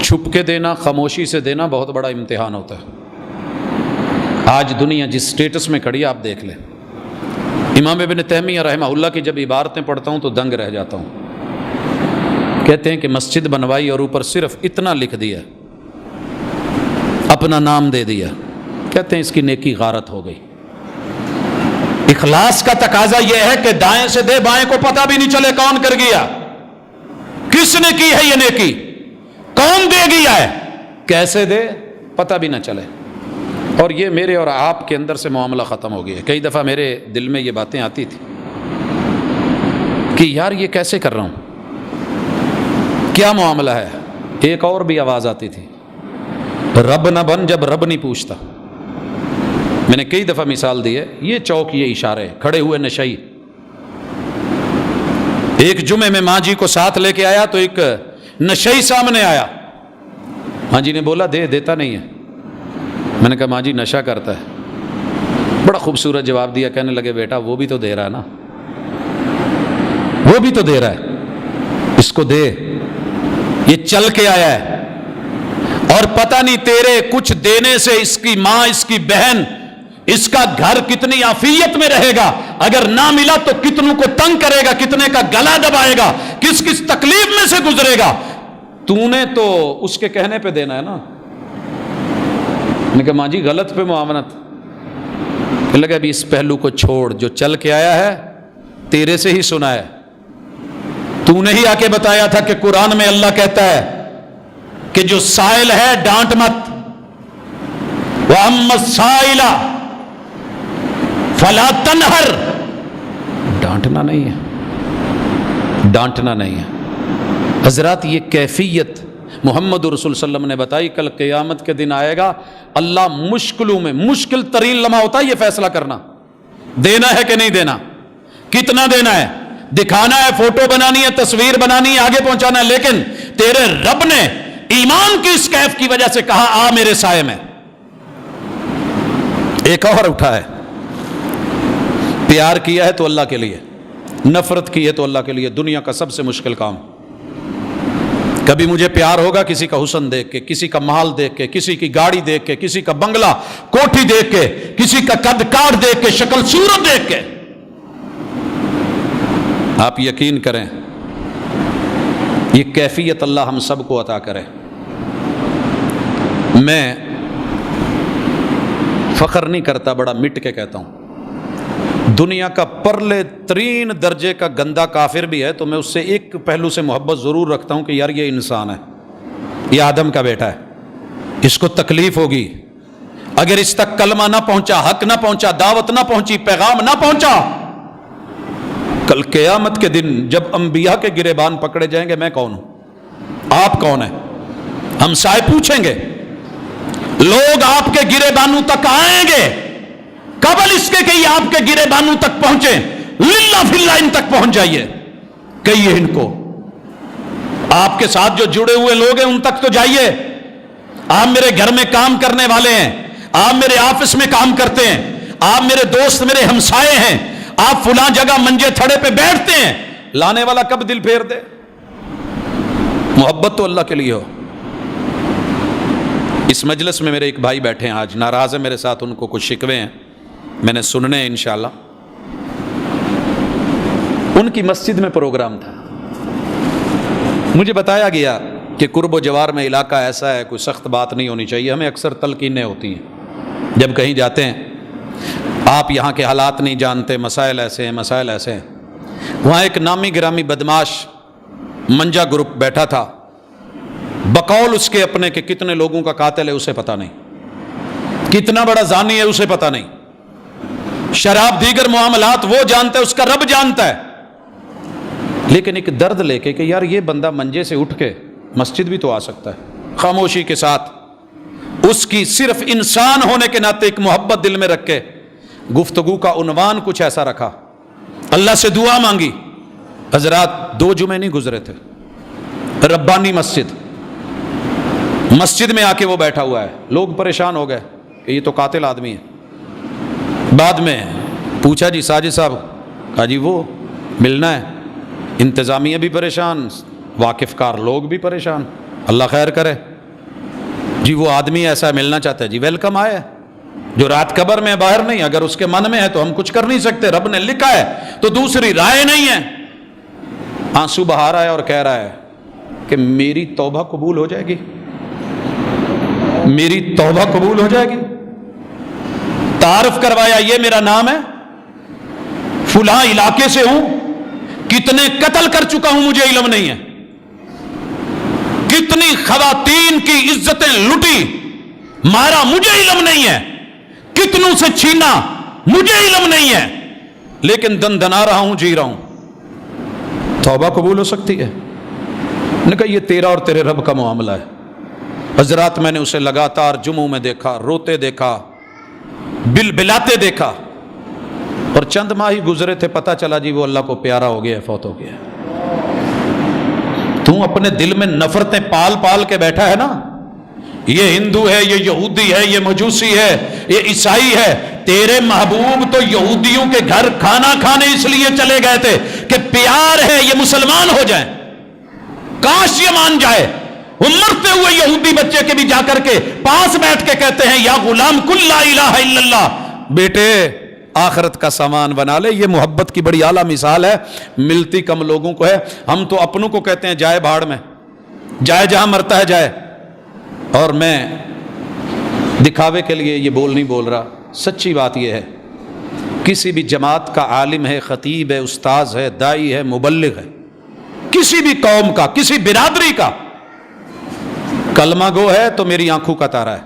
چھپ کے دینا، خاموشی سے دینا بہت بڑا امتحان ہوتا ہے۔ آج دنیا جس سٹیٹس میں کھڑی ہے آپ دیکھ لیں۔ امام ابن تیمیہ رحمہ اللہ کی جب عبارتیں پڑھتا ہوں تو دنگ رہ جاتا ہوں۔ کہتے ہیں کہ مسجد بنوائی اور اوپر صرف اتنا لکھ دیا، اپنا نام دے دیا، کہتے ہیں اس کی نیکی غارت ہو گئی۔ اخلاص کا تقاضا یہ ہے کہ دائیں سے دے، بائیں کو پتہ بھی نہیں چلے کون کر گیا، کس نے کی ہے یہ نیکی، کون دے گیا ہے، کیسے دے، پتہ بھی نہ چلے۔ اور یہ میرے اور آپ کے اندر سے معاملہ ختم ہو گیا ہے۔ کئی دفعہ میرے دل میں یہ باتیں آتی تھی کہ یار یہ کیسے کر رہا ہوں، کیا معاملہ ہے۔ ایک اور بھی آواز آتی تھی، رب نہ بن جب رب نہیں پوچھتا۔ میں نے کئی دفعہ مثال دی ہے، یہ چوک، یہ اشارے، کھڑے ہوئے نشئی۔ ایک جمعے میں ماں جی کو ساتھ لے کے آیا تو ایک نشئی سامنے آیا، ماں جی نے بولا دے، دیتا نہیں ہے۔ میں نے کہا ماں جی نشہ کرتا ہے۔ بڑا خوبصورت جواب دیا، کہنے لگے بیٹا وہ بھی تو دے رہا ہے نا، وہ بھی تو دے رہا ہے، اس کو دے، یہ چل کے آیا ہے، اور پتہ نہیں تیرے کچھ دینے سے اس کی ماں، اس کی بہن، اس کا گھر کتنی عافیت میں رہے گا، اگر نہ ملا تو کتنوں کو تنگ کرے گا، کتنے کا گلا دبائے گا، کس کس تکلیف میں سے گزرے گا۔ تو نے تو اس کے کہنے پہ دینا ہے نا۔ میں نے کہا ماں جی غلط پہ معاملت۔ کہ لگا ابھی اس پہلو کو چھوڑ، جو چل کے آیا ہے تیرے سے ہی سنا ہے، تو نے ہی آ کے بتایا تھا کہ قرآن میں اللہ کہتا ہے کہ جو سائل ہے ڈانٹ مت، وَأَمَّا السَّائِلَ فَلَا تَنْهَرْ، ڈانٹنا نہیں ہے، ڈانٹنا نہیں ہے۔ حضرات یہ کیفیت محمد رسول صلی اللہ علیہ وسلم نے بتائی۔ کل قیامت کے دن آئے گا، اللہ مشکلوں میں مشکل ترین لمحہ ہوتا ہے یہ فیصلہ کرنا، دینا ہے کہ نہیں دینا، کتنا دینا ہے، دکھانا ہے، فوٹو بنانی ہے، تصویر بنانی ہے، آگے پہنچانا ہے، لیکن تیرے رب نے ایمان کی اس کیف کی وجہ سے کہا آ میرے سائے میں۔ ایک اور اٹھا ہے، پیار کیا ہے تو اللہ کے لیے، نفرت کی ہے تو اللہ کے لیے، دنیا کا سب سے مشکل کام۔ کبھی مجھے پیار ہوگا کسی کا حسن دیکھ کے، کسی کا مال دیکھ کے، کسی کی گاڑی دیکھ کے، کسی کا بنگلہ کوٹھی دیکھ کے، کسی کا قد کاٹ دیکھ کے، شکل صورت دیکھ کے۔ آپ یقین کریں یہ کیفیت اللہ ہم سب کو عطا کرے۔ میں فخر نہیں کرتا، بڑا مٹ کے کہتا ہوں، دنیا کا پرلے ترین درجے کا گندا کافر بھی ہے تو میں اس سے ایک پہلو سے محبت ضرور رکھتا ہوں کہ یار یہ انسان ہے، یہ آدم کا بیٹا ہے، اس کو تکلیف ہوگی، اگر اس تک کلمہ نہ پہنچا، حق نہ پہنچا، دعوت نہ پہنچی، پیغام نہ پہنچا، کل قیامت کے دن جب انبیاء کے گریبان پکڑے جائیں گے، میں کون ہوں، آپ کون ہیں، ہم سائے پوچھیں گے، لوگ آپ کے گریبانوں تک آئیں گے، قبل اس کے کہ یہ آپ کے گرے بانوں تک پہنچیں، للہ فی اللہ ان تک پہنچ جائیے، کہیے ان کو، آپ کے ساتھ جو جڑے ہوئے لوگ ہیں ان تک تو جائیے، آپ میرے گھر میں کام کرنے والے ہیں، آپ میرے آفس میں کام کرتے ہیں، آپ میرے دوست، میرے ہمسائے ہیں، آپ فلاں جگہ منجے تھڑے پہ بیٹھتے ہیں، لانے والا کب دل پھیر دے۔ محبت تو اللہ کے لیے ہو۔ اس مجلس میں میرے ایک بھائی بیٹھے ہیں، آج ناراض ہے میرے ساتھ، ان کو کچھ شکوے ہیں، میں نے سننے ہیں انشاءاللہ۔ ان کی مسجد میں پروگرام تھا، مجھے بتایا گیا کہ قرب و جوار میں علاقہ ایسا ہے، کوئی سخت بات نہیں ہونی چاہیے، ہمیں اکثر تلقینیں ہوتی ہیں جب کہیں جاتے ہیں، آپ یہاں کے حالات نہیں جانتے، مسائل ایسے ہیں، مسائل ایسے ہیں۔ وہاں ایک نامی گرامی بدماش منجا گروپ بیٹھا تھا، بقول اس کے اپنے کہ کتنے لوگوں کا قاتل ہے اسے پتہ نہیں، کتنا بڑا زانی ہے اسے پتہ نہیں، شراب دیگر معاملات وہ جانتا ہے، اس کا رب جانتا ہے، لیکن ایک درد لے کے کہ یار یہ بندہ منجے سے اٹھ کے مسجد بھی تو آ سکتا ہے، خاموشی کے ساتھ اس کی صرف انسان ہونے کے ناطے ایک محبت دل میں رکھ کے گفتگو کا عنوان کچھ ایسا رکھا، اللہ سے دعا مانگی۔ حضرات 2 جمعے نہیں گزرے تھے، ربانی مسجد میں آ کے وہ بیٹھا ہوا ہے، لوگ پریشان ہو گئے کہ یہ تو قاتل آدمی ہے۔ بعد میں پوچھا جی ساجد صاحب، کہا جی وہ ملنا ہے، انتظامیہ بھی پریشان، واقف کار لوگ بھی پریشان، اللہ خیر کرے۔ جی وہ آدمی ایسا ملنا چاہتا ہے، جی ویلکم آئے، جو رات قبر میں باہر نہیں، اگر اس کے من میں ہے تو ہم کچھ کر نہیں سکتے، رب نے لکھا ہے تو دوسری رائے نہیں ہے۔ آنسو بہا رہا ہے اور کہہ رہا ہے کہ میری توبہ قبول ہو جائے گی، میری توبہ قبول ہو جائے گی۔ تعارف کروایا، یہ میرا نام ہے، فلاں علاقے سے ہوں، کتنے قتل کر چکا ہوں مجھے علم نہیں ہے، کتنی خواتین کی عزتیں لٹی مارا مجھے علم نہیں ہے، کتنوں سے چھینا مجھے علم نہیں ہے، لیکن دن دنا رہا ہوں، جی رہا ہوں، توبہ قبول ہو سکتی ہے؟ نے کہا یہ تیرا اور تیرے رب کا معاملہ ہے۔ حضرات میں نے اسے لگاتار جمعوں میں دیکھا، روتے دیکھا، بل بلاتے دیکھا، اور چند ماہ ہی گزرے تھے، پتہ چلا جی وہ اللہ کو پیارا ہو گیا ہے، فوت ہو گیا ہے۔ تو اپنے دل میں نفرتیں پال پال کے بیٹھا ہے نا، یہ ہندو ہے، یہ یہودی ہے، یہ مجوسی ہے، یہ عیسائی ہے۔ تیرے محبوب تو یہودیوں کے گھر کھانا کھانے اس لیے چلے گئے تھے کہ پیار ہے یہ مسلمان ہو جائیں، کاش یہ مان جائے۔ وہ مرتے ہوئے یہودی بچے کے بھی جا کر کے پاس بیٹھ کے کہتے ہیں یا غلام کل لا الہ الا اللہ، بیٹے آخرت کا سامان بنا لے۔ یہ محبت کی بڑی اعلیٰ مثال ہے، ملتی کم لوگوں کو ہے۔ ہم تو اپنوں کو کہتے ہیں جائے بھاڑ میں، جائے جہاں مرتا ہے جائے، اور میں دکھاوے کے لیے یہ بول نہیں بول رہا، سچی بات یہ ہے، کسی بھی جماعت کا عالم ہے، خطیب ہے، استاذ ہے، دائی ہے، مبلغ ہے، کسی بھی قوم کا، کسی برادری کا کلمہ گو ہے تو میری آنکھوں کا تارا ہے،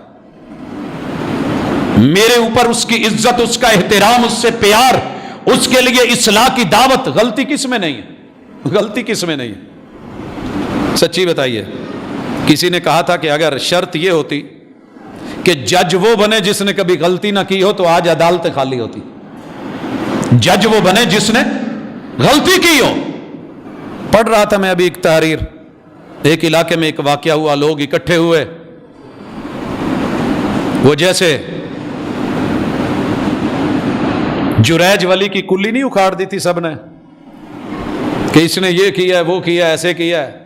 میرے اوپر اس کی عزت، اس کا احترام، اس سے پیار، اس کے لیے اصلاح کی دعوت۔ غلطی کس میں نہیں ہے؟ غلطی کس میں نہیں ہے؟ سچی بتائیے۔ کسی نے کہا تھا کہ اگر شرط یہ ہوتی کہ جج وہ بنے جس نے کبھی غلطی نہ کی ہو تو آج عدالتیں خالی ہوتی۔ جج وہ بنے جس نے غلطی کی ہو۔ پڑھ رہا تھا میں ابھی ایک تحریر، ایک علاقے میں ایک واقعہ ہوا، لوگ اکٹھے ہوئے، وہ جیسے جریج ولی کی کلی نہیں اکھاڑ دی تھی سب نے کہ اس نے یہ کیا ہے، وہ کیا ہے، ایسے کیا ہے،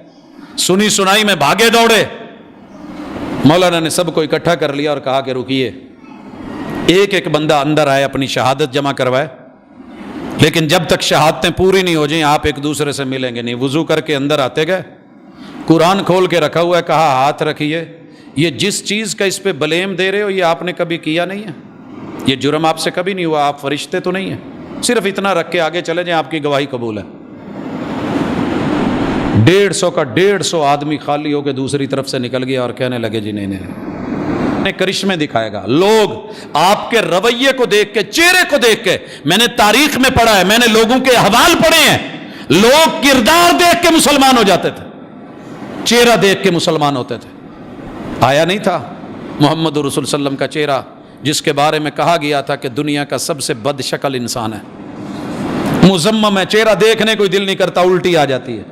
سنی سنائی میں بھاگے دوڑے۔ مولانا نے سب کو اکٹھا کر لیا اور کہا کہ رکیے، ایک ایک بندہ اندر آئے، اپنی شہادت جمع کروائے، لیکن جب تک شہادتیں پوری نہیں ہو جائیں آپ ایک دوسرے سے ملیں گے نہیں۔ وضو کر کے اندر آتے گئے، قرآن کھول کے رکھا ہوا ہے، کہا ہاتھ رکھیے، یہ جس چیز کا اس پہ بلیم دے رہے ہو یہ آپ نے کبھی کیا نہیں ہے، یہ جرم آپ سے کبھی نہیں ہوا، آپ فرشتے تو نہیں ہیں، صرف اتنا رکھ کے آگے چلے جائیں، آپ کی گواہی قبول ہے۔ 150 کا 150 آدمی خالی ہو کے دوسری طرف سے نکل گیا اور کہنے لگے جی نہیں، کرشمے دکھائے گا۔ لوگ آپ کے رویے کو دیکھ کے، چہرے کو دیکھ کے، میں نے تاریخ میں پڑھا ہے، میں نے لوگوں کے احوال پڑھے ہیں، لوگ کردار دیکھ کے مسلمان ہو جاتے تھے، چہرہ دیکھ کے مسلمان ہوتے تھے۔ آیا نہیں تھا محمد رسول صلی اللہ علیہ وسلم کا چہرہ، جس کے بارے میں کہا گیا تھا کہ دنیا کا سب سے بد شکل انسان ہے، مذمم ہے، چہرہ دیکھنے کوئی دل نہیں کرتا، الٹی آ جاتی ہے،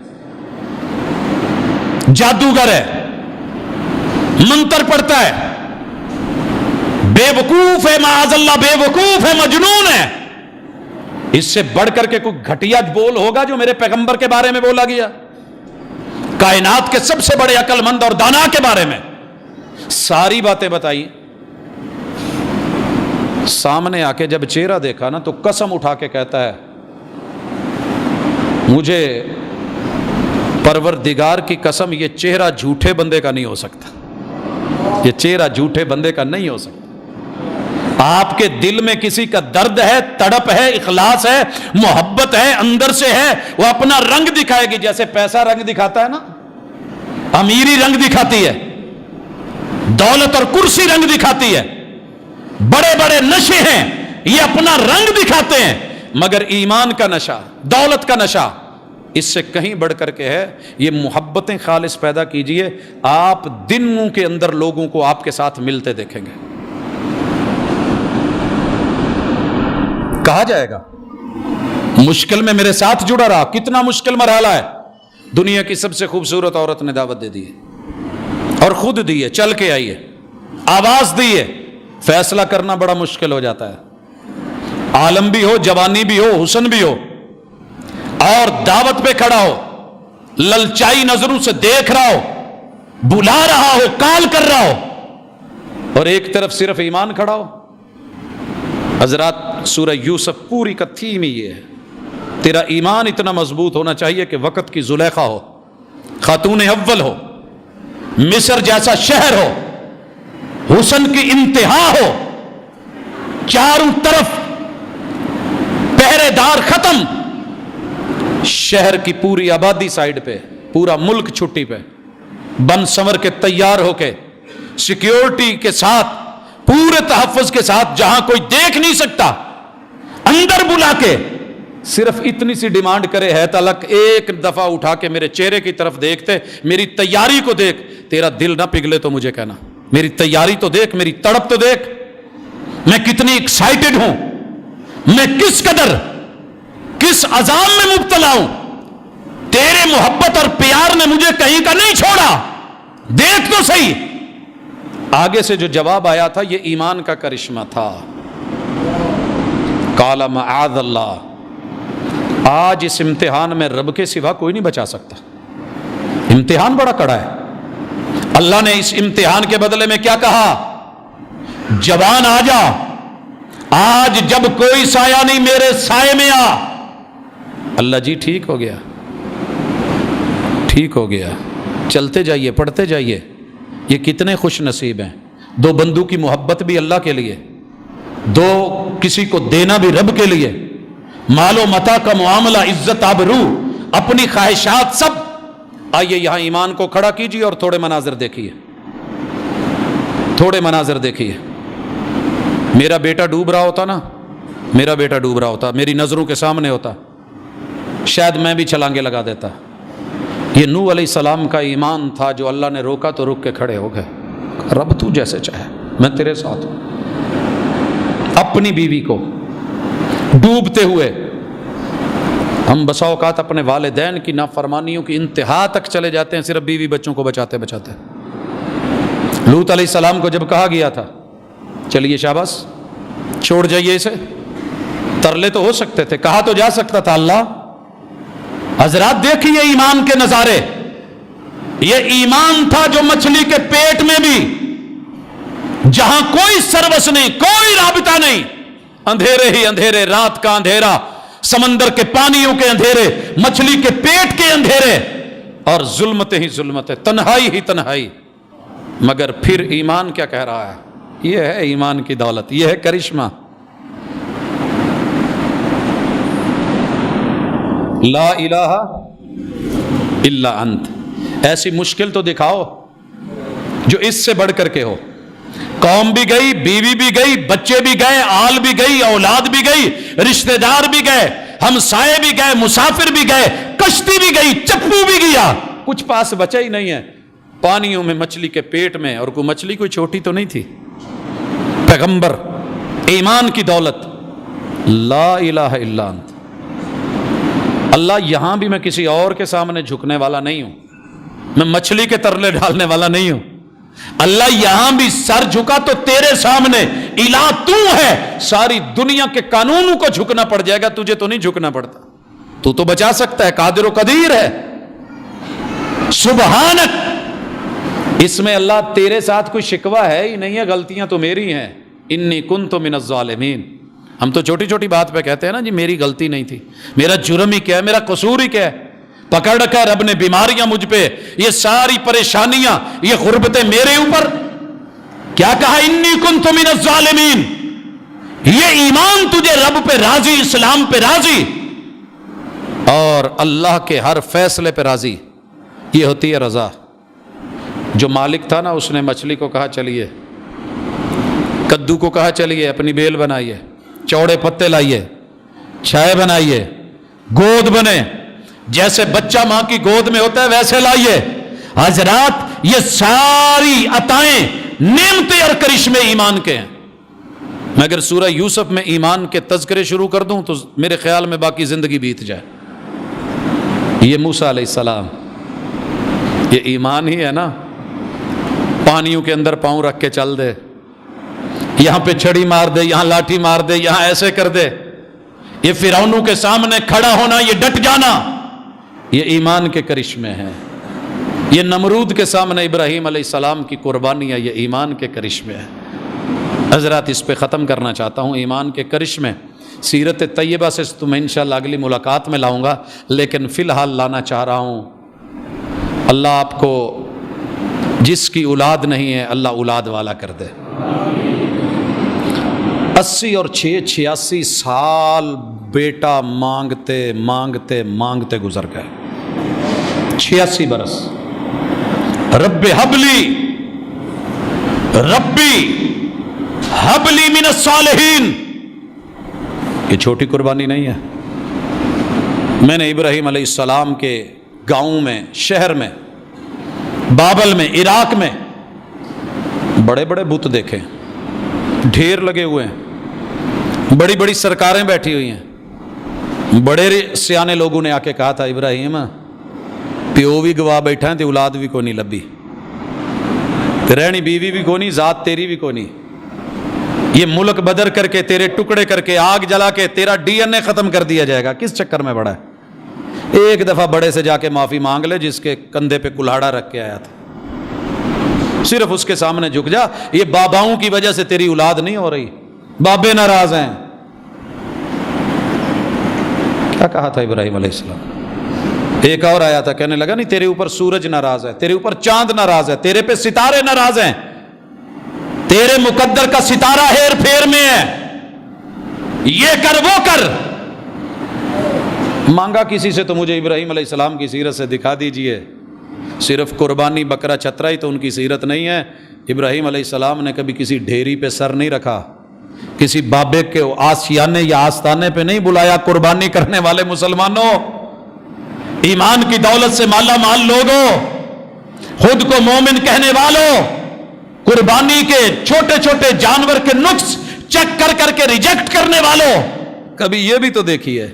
جادوگر ہے، منتر پڑتا ہے، بے وقوف ہے، معاذ اللہ بے وقوف ہے، مجنون ہے۔ اس سے بڑھ کر کے کوئی گھٹیا بول ہوگا جو میرے پیغمبر کے بارے میں بولا گیا؟ کائنات کے سب سے بڑے عقل مند اور دانا کے بارے میں ساری باتیں بتائی، سامنے آ کے جب چہرہ دیکھا نا تو قسم اٹھا کے کہتا ہے مجھے پروردگار کی قسم یہ چہرہ جھوٹے بندے کا نہیں ہو سکتا، یہ چہرہ جھوٹے بندے کا نہیں ہو سکتا۔ آپ کے دل میں کسی کا درد ہے، تڑپ ہے، اخلاص ہے، محبت ہے، اندر سے ہے، وہ اپنا رنگ دکھائے گی، جیسے پیسہ رنگ دکھاتا ہے نا، امیری رنگ دکھاتی ہے، دولت اور کرسی رنگ دکھاتی ہے، بڑے بڑے نشے ہیں یہ اپنا رنگ دکھاتے ہیں، مگر ایمان کا نشہ، دولت کا نشہ اس سے کہیں بڑھ کر کے ہے۔ یہ محبتیں خالص پیدا کیجئے، آپ دنوں کے اندر لوگوں کو آپ کے ساتھ ملتے دیکھیں گے۔ کہا جائے گا مشکل میں میرے ساتھ جڑا رہا، کتنا مشکل مرحلہ ہے، دنیا کی سب سے خوبصورت عورت نے دعوت دے دی ہے اور خود دی ہے، چل کے آئی ہے، آواز دی ہے، فیصلہ کرنا بڑا مشکل ہو جاتا ہے، عالم بھی ہو، جوانی بھی ہو، حسن بھی ہو، اور دعوت پہ کھڑا ہو، للچائی نظروں سے دیکھ رہا ہو، بلا رہا ہو، کال کر رہا ہو، اور ایک طرف صرف ایمان کھڑا ہو. حضرات سورہ یوسف پوری کا تھیم ہی یہ ہے، تیرا ایمان اتنا مضبوط ہونا چاہیے کہ وقت کی زلیخا ہو، خاتون اول ہو، مصر جیسا شہر ہو، حسن کی انتہا ہو، چاروں طرف پہرے دار ختم، شہر کی پوری آبادی سائیڈ پہ، پورا ملک چھٹی پہ، بن سنور کے تیار ہو کے سیکیورٹی کے ساتھ، پورے تحفظ کے ساتھ، جہاں کوئی دیکھ نہیں سکتا، اندر بلا کے صرف اتنی سی ڈیمانڈ کرے، ہے تلک ایک دفعہ اٹھا کے میرے چہرے کی طرف دیکھتے، میری تیاری کو دیکھ، تیرا دل نہ پگھلے تو مجھے کہنا، میری تیاری تو دیکھ، میری تڑپ تو دیکھ، میں کتنی ایکسائٹڈ ہوں، میں کس قدر کس عذاب میں مبتلا ہوں، تیرے محبت اور پیار نے مجھے کہیں کا نہیں چھوڑا، دیکھ تو صحیح. آگے سے جو جواب آیا تھا یہ ایمان کا کرشمہ تھا. قال معاذ اللہ، آج اس امتحان میں رب کے سوا کوئی نہیں بچا سکتا. امتحان بڑا کڑا ہے. اللہ نے اس امتحان کے بدلے میں کیا کہا؟ جوان آ جا، آج جب کوئی سایہ نہیں میرے سائے میں آ. اللہ جی ٹھیک ہو گیا، ٹھیک ہو گیا، چلتے جائیے، پڑھتے جائیے. یہ کتنے خوش نصیب ہیں، دو بندوں کی محبت بھی اللہ کے لیے، دو کسی کو دینا بھی رب کے لیے، مال و متاع کا معاملہ، عزت آبرو، اپنی خواہشات سب. آئیے یہاں ایمان کو کھڑا کیجیے اور تھوڑے مناظر دیکھیے، تھوڑے مناظر دیکھیے. میرا بیٹا ڈوب رہا ہوتا نا، میرا بیٹا ڈوب رہا ہوتا، میری نظروں کے سامنے ہوتا، شاید میں بھی چھلانگے لگا دیتا. یہ نوح علیہ السلام کا ایمان تھا جو اللہ نے روکا تو رک کے کھڑے ہو گئے. رب تو جیسے چاہے میں تیرے ساتھ ہوں. اپنی بیوی کو ڈوبتے ہوئے، ہم بسا اوقات اپنے والدین کی نافرمانیوں کی انتہا تک چلے جاتے ہیں صرف بیوی بچوں کو بچاتے بچاتے. لوط علیہ السلام کو جب کہا گیا تھا چلیے شاباش چھوڑ جائیے اسے، ترلے تو ہو سکتے تھے، کہا تو جا سکتا تھا. اللہ حضرات دیکھیے ایمان کے نظارے. یہ ایمان تھا جو مچھلی کے پیٹ میں بھی، جہاں کوئی سروس نہیں، کوئی رابطہ نہیں، اندھیرے ہی اندھیرے، رات کا اندھیرا، سمندر کے پانیوں کے اندھیرے، مچھلی کے پیٹ کے اندھیرے، اور ظلمتیں ہی ظلمتیں، تنہائی ہی تنہائی. مگر پھر ایمان کیا کہہ رہا ہے؟ یہ ہے ایمان کی دولت، یہ ہے کرشمہ. لا الہ الا انت. ایسی مشکل تو دکھاؤ جو اس سے بڑھ کر کے ہو. قوم بھی گئی، بیوی بھی گئی، بچے بھی گئے، آل بھی گئی، اولاد بھی گئی، رشتہ دار بھی گئے، ہمسائے بھی گئے، مسافر بھی گئے، کشتی بھی گئی، چپو بھی گیا، کچھ پاس بچا ہی نہیں ہے. پانیوں میں مچھلی کے پیٹ میں، اور کوئی مچھلی کوئی چھوٹی تو نہیں تھی. پیغمبر، ایمان کی دولت، لا الہ الا انت. اللہ یہاں بھی میں کسی اور کے سامنے جھکنے والا نہیں ہوں، میں مچھلی کے ترلے ڈالنے والا نہیں ہوں. اللہ یہاں بھی سر جھکا تو تیرے سامنے، الہ تو ہے، ساری دنیا کے قانونوں کو جھکنا پڑ جائے گا، تجھے تو نہیں جھکنا پڑتا. تو بچا سکتا ہے، قادر و قدیر ہے. سبحانک. اس میں اللہ تیرے ساتھ کوئی شکوہ ہے ہی نہیں ہے، غلطیاں تو میری ہیں. انی کنت من الظالمین. ہم تو چھوٹی چھوٹی بات پہ کہتے ہیں نا جی میری غلطی نہیں تھی، میرا جرم ہی کیا ہے، میرا قصور ہی کیا ہے. پکڑ رکھا ہے رب نے بیماریاں مجھ پہ، یہ ساری پریشانیاں، یہ غربتیں میرے اوپر. کیا کہا؟ انی کنت من الظالمین. یہ ایمان تجھے رب پہ راضی، اسلام پہ راضی، اور اللہ کے ہر فیصلے پہ راضی. یہ ہوتی ہے رضا. جو مالک تھا نا اس نے مچھلی کو کہا چلیے، کدو کو کہا چلیے اپنی بیل بنائیے، چوڑے پتے لائیے، چھائے بنائیے، گود بنے، جیسے بچہ ماں کی گود میں ہوتا ہے ویسے لائیے. حضرات یہ ساری عطائیں، نعمتیں اور کرشمے ایمان کے ہیں. میں اگر سورہ یوسف میں ایمان کے تذکرے شروع کر دوں تو میرے خیال میں باقی زندگی بیت جائے. یہ موسیٰ علیہ السلام، یہ ایمان ہی ہے نا. پانیوں کے اندر پاؤں رکھ کے چل دے، یہاں پہ چھڑی مار دے، یہاں لاٹھی مار دے، یہاں ایسے کر دے. یہ فرعونوں کے سامنے کھڑا ہونا، یہ ڈٹ جانا، یہ ایمان کے کرشمے ہیں. یہ نمرود کے سامنے ابراہیم علیہ السلام کی قربانی ہے، یہ ایمان کے کرشمے ہے۔ حضرات اس پہ ختم کرنا چاہتا ہوں، ایمان کے کرشمے سیرت طیبہ سے تمہیں انشاءاللہ اگلی ملاقات میں لاؤں گا، لیکن فی الحال لانا چاہ رہا ہوں۔ اللہ آپ کو جس کی اولاد نہیں ہے اللہ اولاد والا کر دے۔ 80 اور 86 سال بیٹا مانگتے مانگتے مانگتے گزر گئے، 86 برس۔ رب حبلی ربی حبلی من الصالحین، یہ چھوٹی قربانی نہیں ہے۔ میں نے ابراہیم علیہ السلام کے گاؤں میں، شہر میں، بابل میں، عراق میں بڑے بڑے بت دیکھے، ڈھیر لگے ہوئے ہیں، بڑی بڑی سرکاریں بیٹھی ہوئی ہیں۔ بڑے سیانے لوگوں نے آ کے کہا تھا ابراہیم پیو بھی گواہ بیٹھا ہے تے اولاد بھی کوئی نہیں لبھی، رہنی بیوی بھی کوئی نہیں، ذات تیری بھی کوئی نہیں، یہ ملک بدر کر کے تیرے ٹکڑے کر کے آگ جلا کے تیرا ڈی این اے ختم کر دیا جائے گا، کس چکر میں پڑا ہے؟ ایک دفعہ بڑے سے جا کے معافی مانگ لے جس کے کندھے پہ کلاڑا رکھ کے آیا تھا، صرف اس کے سامنے جھک جا۔ یہ باباؤں کی وجہ سے تیری اولاد نہیں ہو رہی، بابے ناراض ہیں۔ کیا کہا تھا ابراہیم علیہ السلام؟ ایک اور آیا تھا، کہنے لگا نہیں تیرے اوپر سورج ناراض ہے، تیرے اوپر چاند ناراض ہے، تیرے پہ ستارے ناراض ہیں، تیرے مقدر کا ستارہ ہیر پھیر میں ہے، یہ کر وہ کر۔ مانگا کسی سے تو مجھے ابراہیم علیہ السلام کی سیرت سے دکھا دیجئے، صرف قربانی بکرا چترا ہی تو ان کی سیرت نہیں ہے۔ ابراہیم علیہ السلام نے کبھی کسی ڈھیری پہ سر نہیں رکھا، کسی بابے کے آسیانے یا آستانے پہ نہیں بلایا۔ قربانی کرنے والے مسلمانوں، ایمان کی دولت سے مالا مال لوگوں، خود کو مومن کہنے والوں، قربانی کے چھوٹے چھوٹے جانور کے نقص چیک کر کر کے ریجیکٹ کرنے والوں، کبھی یہ بھی تو دیکھیے،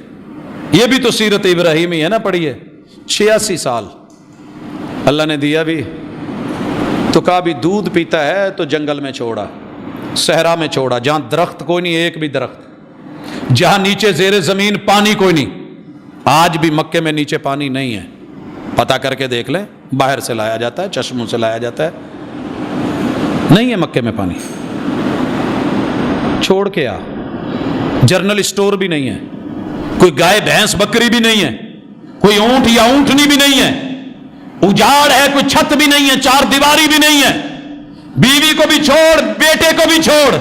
یہ بھی تو سیرت ابراہیمی ہے نا، پڑھیے۔ 86 سال اللہ نے دیا بھی تو کہا بھی دودھ پیتا ہے تو جنگل میں چھوڑا، صحرا میں چھوڑا، جہاں درخت کوئی نہیں، ایک بھی درخت، جہاں نیچے زیر زمین پانی کوئی نہیں۔ آج بھی مکے میں نیچے پانی نہیں ہے، پتہ کر کے دیکھ لیں، باہر سے لایا جاتا ہے، چشموں سے لایا جاتا ہے، نہیں ہے مکے میں پانی۔ چھوڑ کے آ، جرنل اسٹور بھی نہیں ہے، کوئی گائے بھینس بکری بھی نہیں ہے، کوئی اونٹ یا اونٹنی بھی نہیں ہے، اجاڑ ہے، کوئی چھت بھی نہیں ہے، چار دیواری بھی نہیں ہے، بیوی کو بھی چھوڑ، بیٹے کو بھی چھوڑ۔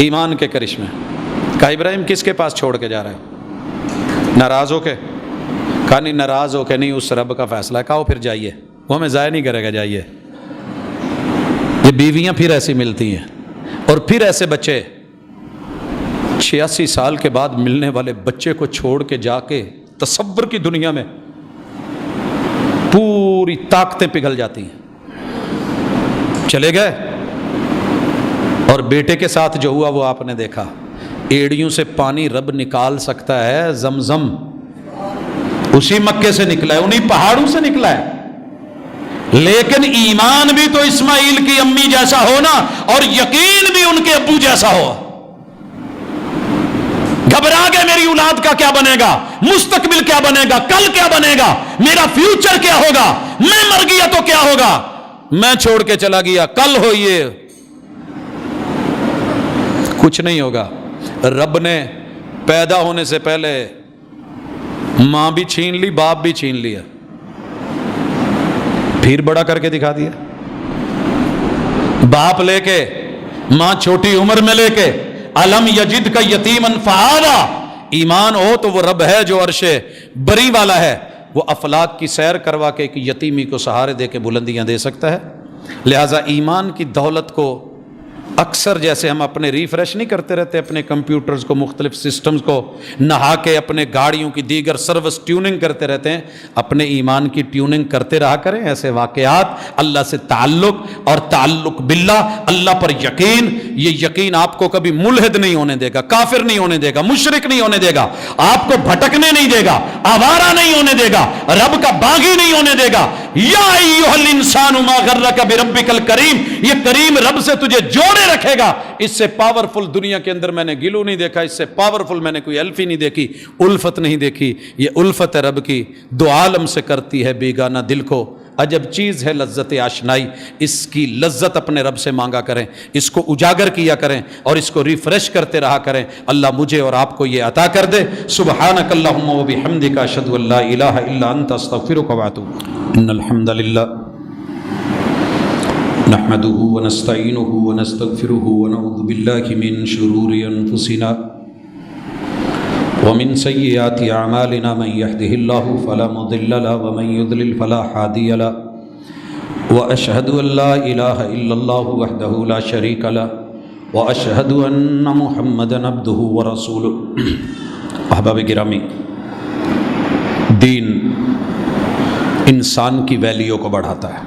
ایمان کے کرشمے۔ کہا ابراہیم کس کے پاس چھوڑ کے جا رہا ہے؟ ناراض ہو کے؟ کہا نہیں ناراض ہو کے نہیں، اس رب کا فیصلہ ہے۔ کہا پھر جائیے، وہ ہمیں ضائع نہیں کرے گا، جائیے۔ یہ بیویاں پھر ایسی ملتی ہیں، اور پھر ایسے بچے 86 سال کے بعد ملنے والے بچے کو چھوڑ کے جا کے تصور کی دنیا میں پوری طاقتیں پگھل جاتی ہیں۔ چلے گئے، اور بیٹے کے ساتھ جو ہوا وہ آپ نے دیکھا، ایڑیوں سے پانی رب نکال سکتا ہے، زمزم اسی مکے سے نکلا ہے، انہی پہاڑوں سے نکلا ہے، لیکن ایمان بھی تو اسماعیل کی امی جیسا ہونا، اور یقین بھی ان کے ابو جیسا ہو۔ گھبرا گئے میری اولاد کا کیا بنے گا، مستقبل کیا بنے گا، کل کیا بنے گا، میرا فیوچر کیا ہوگا، میں مر گیا تو کیا ہوگا، میں چھوڑ کے چلا گیا، کل ہو یہ کچھ نہیں ہوگا۔ رب نے پیدا ہونے سے پہلے ماں بھی چھین لی، باپ بھی چھین لیا، پھر بڑا کر کے دکھا دیا۔ باپ لے کے، ماں چھوٹی عمر میں لے کے، الم یجد کا یتیمن فآویٰ، ایمان ہو تو وہ رب ہے جو عرش بری والا ہے، وہ افلاک کی سیر کروا کے ایک یتیمی کو سہارے دے کے بلندیاں دے سکتا ہے۔ لہٰذا ایمان کی دولت کو اکثر جیسے ہم اپنے ریفریش نہیں کرتے رہتے اپنے کمپیوٹرز کو، مختلف سسٹمز کو، نہا کے اپنے گاڑیوں کی دیگر سروس ٹیوننگ کرتے رہتے ہیں، اپنے ایمان کی ٹیوننگ کرتے رہا کریں۔ ایسے واقعات، اللہ سے تعلق اور تعلق باللہ، اللہ پر یقین، یہ یقین آپ کو کبھی ملحد نہیں ہونے دے گا، کافر نہیں ہونے دے گا، مشرک نہیں ہونے دے گا، آپ کو بھٹکنے نہیں دے گا، آوارہ نہیں ہونے دے گا، رب کا باغی نہیں ہونے دے گا، یا ایھا الانسان ما غرک بربک الکریم، یہ کریم رب سے تجھے جوڑے رکھے گا۔ اس سے پاورفل دنیا کے اندر میں نے گلو نہیں دیکھا، اس سے پاورفل میں نے کوئی الفی نہیں دیکھی، الفت نہیں دیکھی۔ یہ الفت ہے رب کی، دو عالم سے کرتی ہے بیگانہ دل کو۔ عجب چیز ہے لذت آشنائی، اس کی لذت اپنے رب سے مانگا کریں، اس کو اجاگر کیا کریں اور اس کو ریفریش کرتے رہا کریں۔ اللہ مجھے اور آپ کو یہ عطا کر دے۔ سبحانک اللہم و بحمدک، اشہد ان لا الہ الا انت، استغفرک و اتوب۔ ان الحمد للہ نحمده ونستعینه ونستغفره ونعوذ باللہ من شرور انفسنا ومن سيئات أعمالنا، من يهده الله فلا مضل له ومن يضلل فلا هادي له، وأشهد أن لا إله إلا الله وحده لا شريك له، وأشهد أن محمدا عبده ورسوله۔ احباب گرامی، دین انسان کی ویلیو کو بڑھاتا ہے،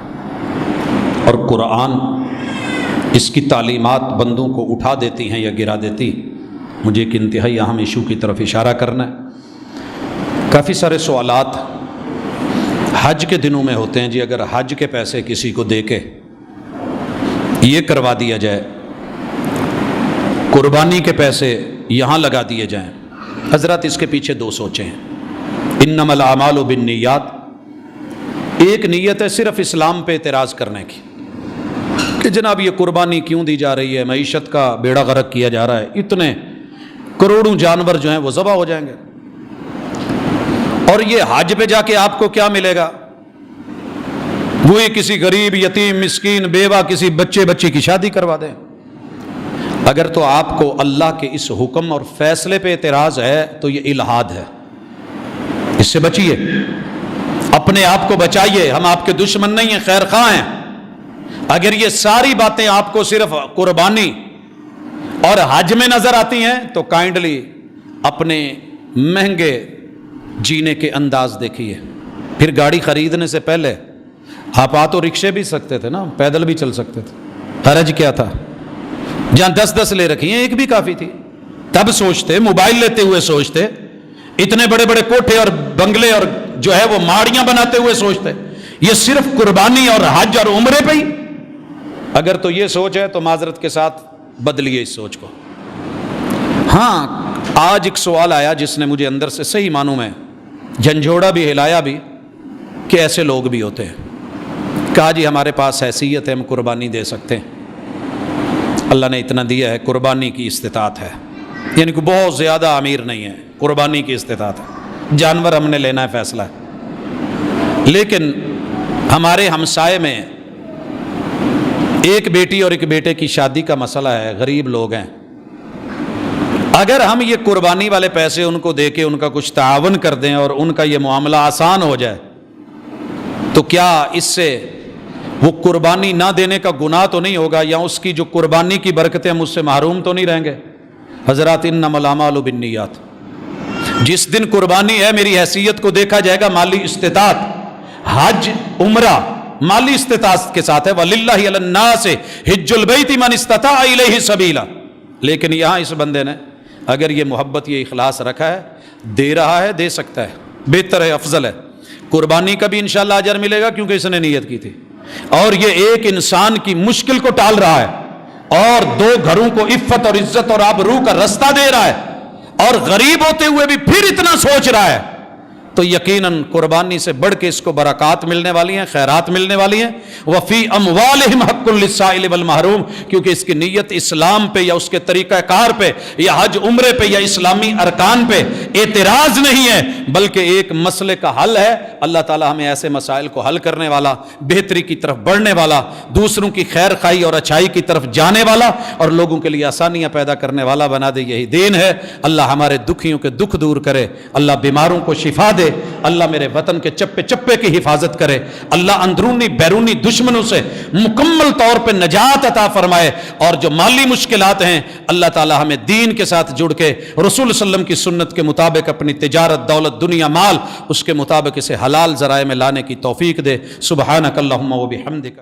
اور قرآن اس کی تعلیمات بندوں کو اٹھا دیتی ہیں یا گرا دیتی۔ مجھے ایک انتہائی اہم ایشو کی طرف اشارہ کرنا ہے۔ کافی سارے سوالات حج کے دنوں میں ہوتے ہیں، جی اگر حج کے پیسے کسی کو دے کے یہ کروا دیا جائے، قربانی کے پیسے یہاں لگا دیے جائیں، حضرات اس کے پیچھے دو سوچیں ہیں۔ انما الاعمال بالنیات، ایک نیت ہے صرف اسلام پہ اعتراض کرنے کی کہ جناب یہ قربانی کیوں دی جا رہی ہے، معیشت کا بیڑا غرق کیا جا رہا ہے، اتنے کروڑوں جانور جو ہیں وہ ذبح ہو جائیں گے، اور یہ حج پہ جا کے آپ کو کیا ملے گا؟ وہی کسی غریب یتیم مسکین بیوہ کسی بچی کی شادی کروا دیں۔ اگر تو آپ کو اللہ کے اس حکم اور فیصلے پہ اعتراض ہے تو یہ الحاد ہے، اس سے بچیے، اپنے آپ کو بچائیے۔ ہم آپ کے دشمن نہیں ہیں، خیر خواہ ہیں۔ اگر یہ ساری باتیں آپ کو صرف قربانی اور حج میں نظر آتی ہیں تو کائنڈلی اپنے مہنگے جینے کے انداز دیکھیے۔ پھر گاڑی خریدنے سے پہلے آپ تو رکشے بھی سکتے تھے نا، پیدل بھی چل سکتے تھے، حرج کیا تھا؟ جہاں 10 لے رکھی ہیں ایک بھی کافی تھی، تب سوچتے، موبائل لیتے ہوئے سوچتے، اتنے بڑے بڑے کوٹھے اور بنگلے اور جو ہے وہ ماڑیاں بناتے ہوئے سوچتے۔ یہ صرف قربانی اور حج اور عمرے پہ ہی؟ اگر تو یہ سوچ ہے تو معذرت کے ساتھ بدلیے اس سوچ کو۔ ہاں، آج ایک سوال آیا جس نے مجھے اندر سے صحیح معنوں میں جھنجھوڑا بھی، ہلایا بھی، کہ ایسے لوگ بھی ہوتے ہیں۔ کہا جی ہمارے پاس حیثیت ہے، ہم قربانی دے سکتے ہیں، اللہ نے اتنا دیا ہے، قربانی کی استطاعت ہے، یعنی کہ بہت زیادہ امیر نہیں ہے، قربانی کی استطاعت ہے، جانور ہم نے لینا ہے، فیصلہ ہے۔ لیکن ہمارے ہمسائے میں ایک بیٹی اور ایک بیٹے کی شادی کا مسئلہ ہے، غریب لوگ ہیں، اگر ہم یہ قربانی والے پیسے ان کو دے کے ان کا کچھ تعاون کر دیں اور ان کا یہ معاملہ آسان ہو جائے تو کیا اس سے وہ قربانی نہ دینے کا گناہ تو نہیں ہوگا، یا اس کی جو قربانی کی برکتیں ہم اس سے محروم تو نہیں رہیں گے؟ حضرات انما الاعمال بالنیات، جس دن قربانی ہے میری حیثیت کو دیکھا جائے گا، مالی استطاعت، حج عمرہ مالی استطاعت کے ساتھ ہے، وَلِلَّهِ عَلَى النَّاسِ حِجُّ الْبَيْتِ مَنِ اسْتَطَاعَ إِلَيْهِ سَبِيلًا۔ لیکن یہاں اس بندے نے اگر یہ محبت یہ اخلاص رکھا ہے، دے رہا ہے، دے سکتا ہے، بہتر ہے، افضل ہے۔ قربانی کا بھی انشاءاللہ اجر ملے گا کیونکہ اس نے نیت کی تھی، اور یہ ایک انسان کی مشکل کو ٹال رہا ہے، اور 2 گھروں کو عفت اور عزت اور آبرو کا رستہ دے رہا ہے، اور غریب ہوتے ہوئے بھی پھر اتنا سوچ رہا ہے، تو یقیناً قربانی سے بڑھ کے اس کو برکات ملنے والی ہیں، خیرات ملنے والی ہیں۔ وفی اموالہم حق للسائل والمحروم، کیونکہ اس کی نیت اسلام پہ یا اس کے طریقہ کار پہ یا حج عمرے پہ یا اسلامی ارکان پہ اعتراض نہیں ہے، بلکہ ایک مسئلے کا حل ہے۔ اللہ تعالی ہمیں ایسے مسائل کو حل کرنے والا، بہتری کی طرف بڑھنے والا، دوسروں کی خیر خواہی اور اچھائی کی طرف جانے والا اور لوگوں کے لیے آسانیاں پیدا کرنے والا بنا دے، یہی دین ہے۔ اللہ ہمارے دکھیوں کے دکھ دور کرے، اللہ بیماروں کو شفا دے، اللہ میرے وطن کے چپے چپے کی حفاظت کرے، اللہ اندرونی بیرونی دشمنوں سے مکمل طور پہ نجات عطا فرمائے، اور جو مالی مشکلات ہیں اللہ تعالی ہمیں دین کے ساتھ جڑ کے رسول صلی اللہ علیہ وسلم کی سنت کے مطابق اپنی تجارت، دولت، دنیا، مال اس کے مطابق اسے حلال ذرائع میں لانے کی توفیق دے۔ سبحانک اللہم و بحمدک۔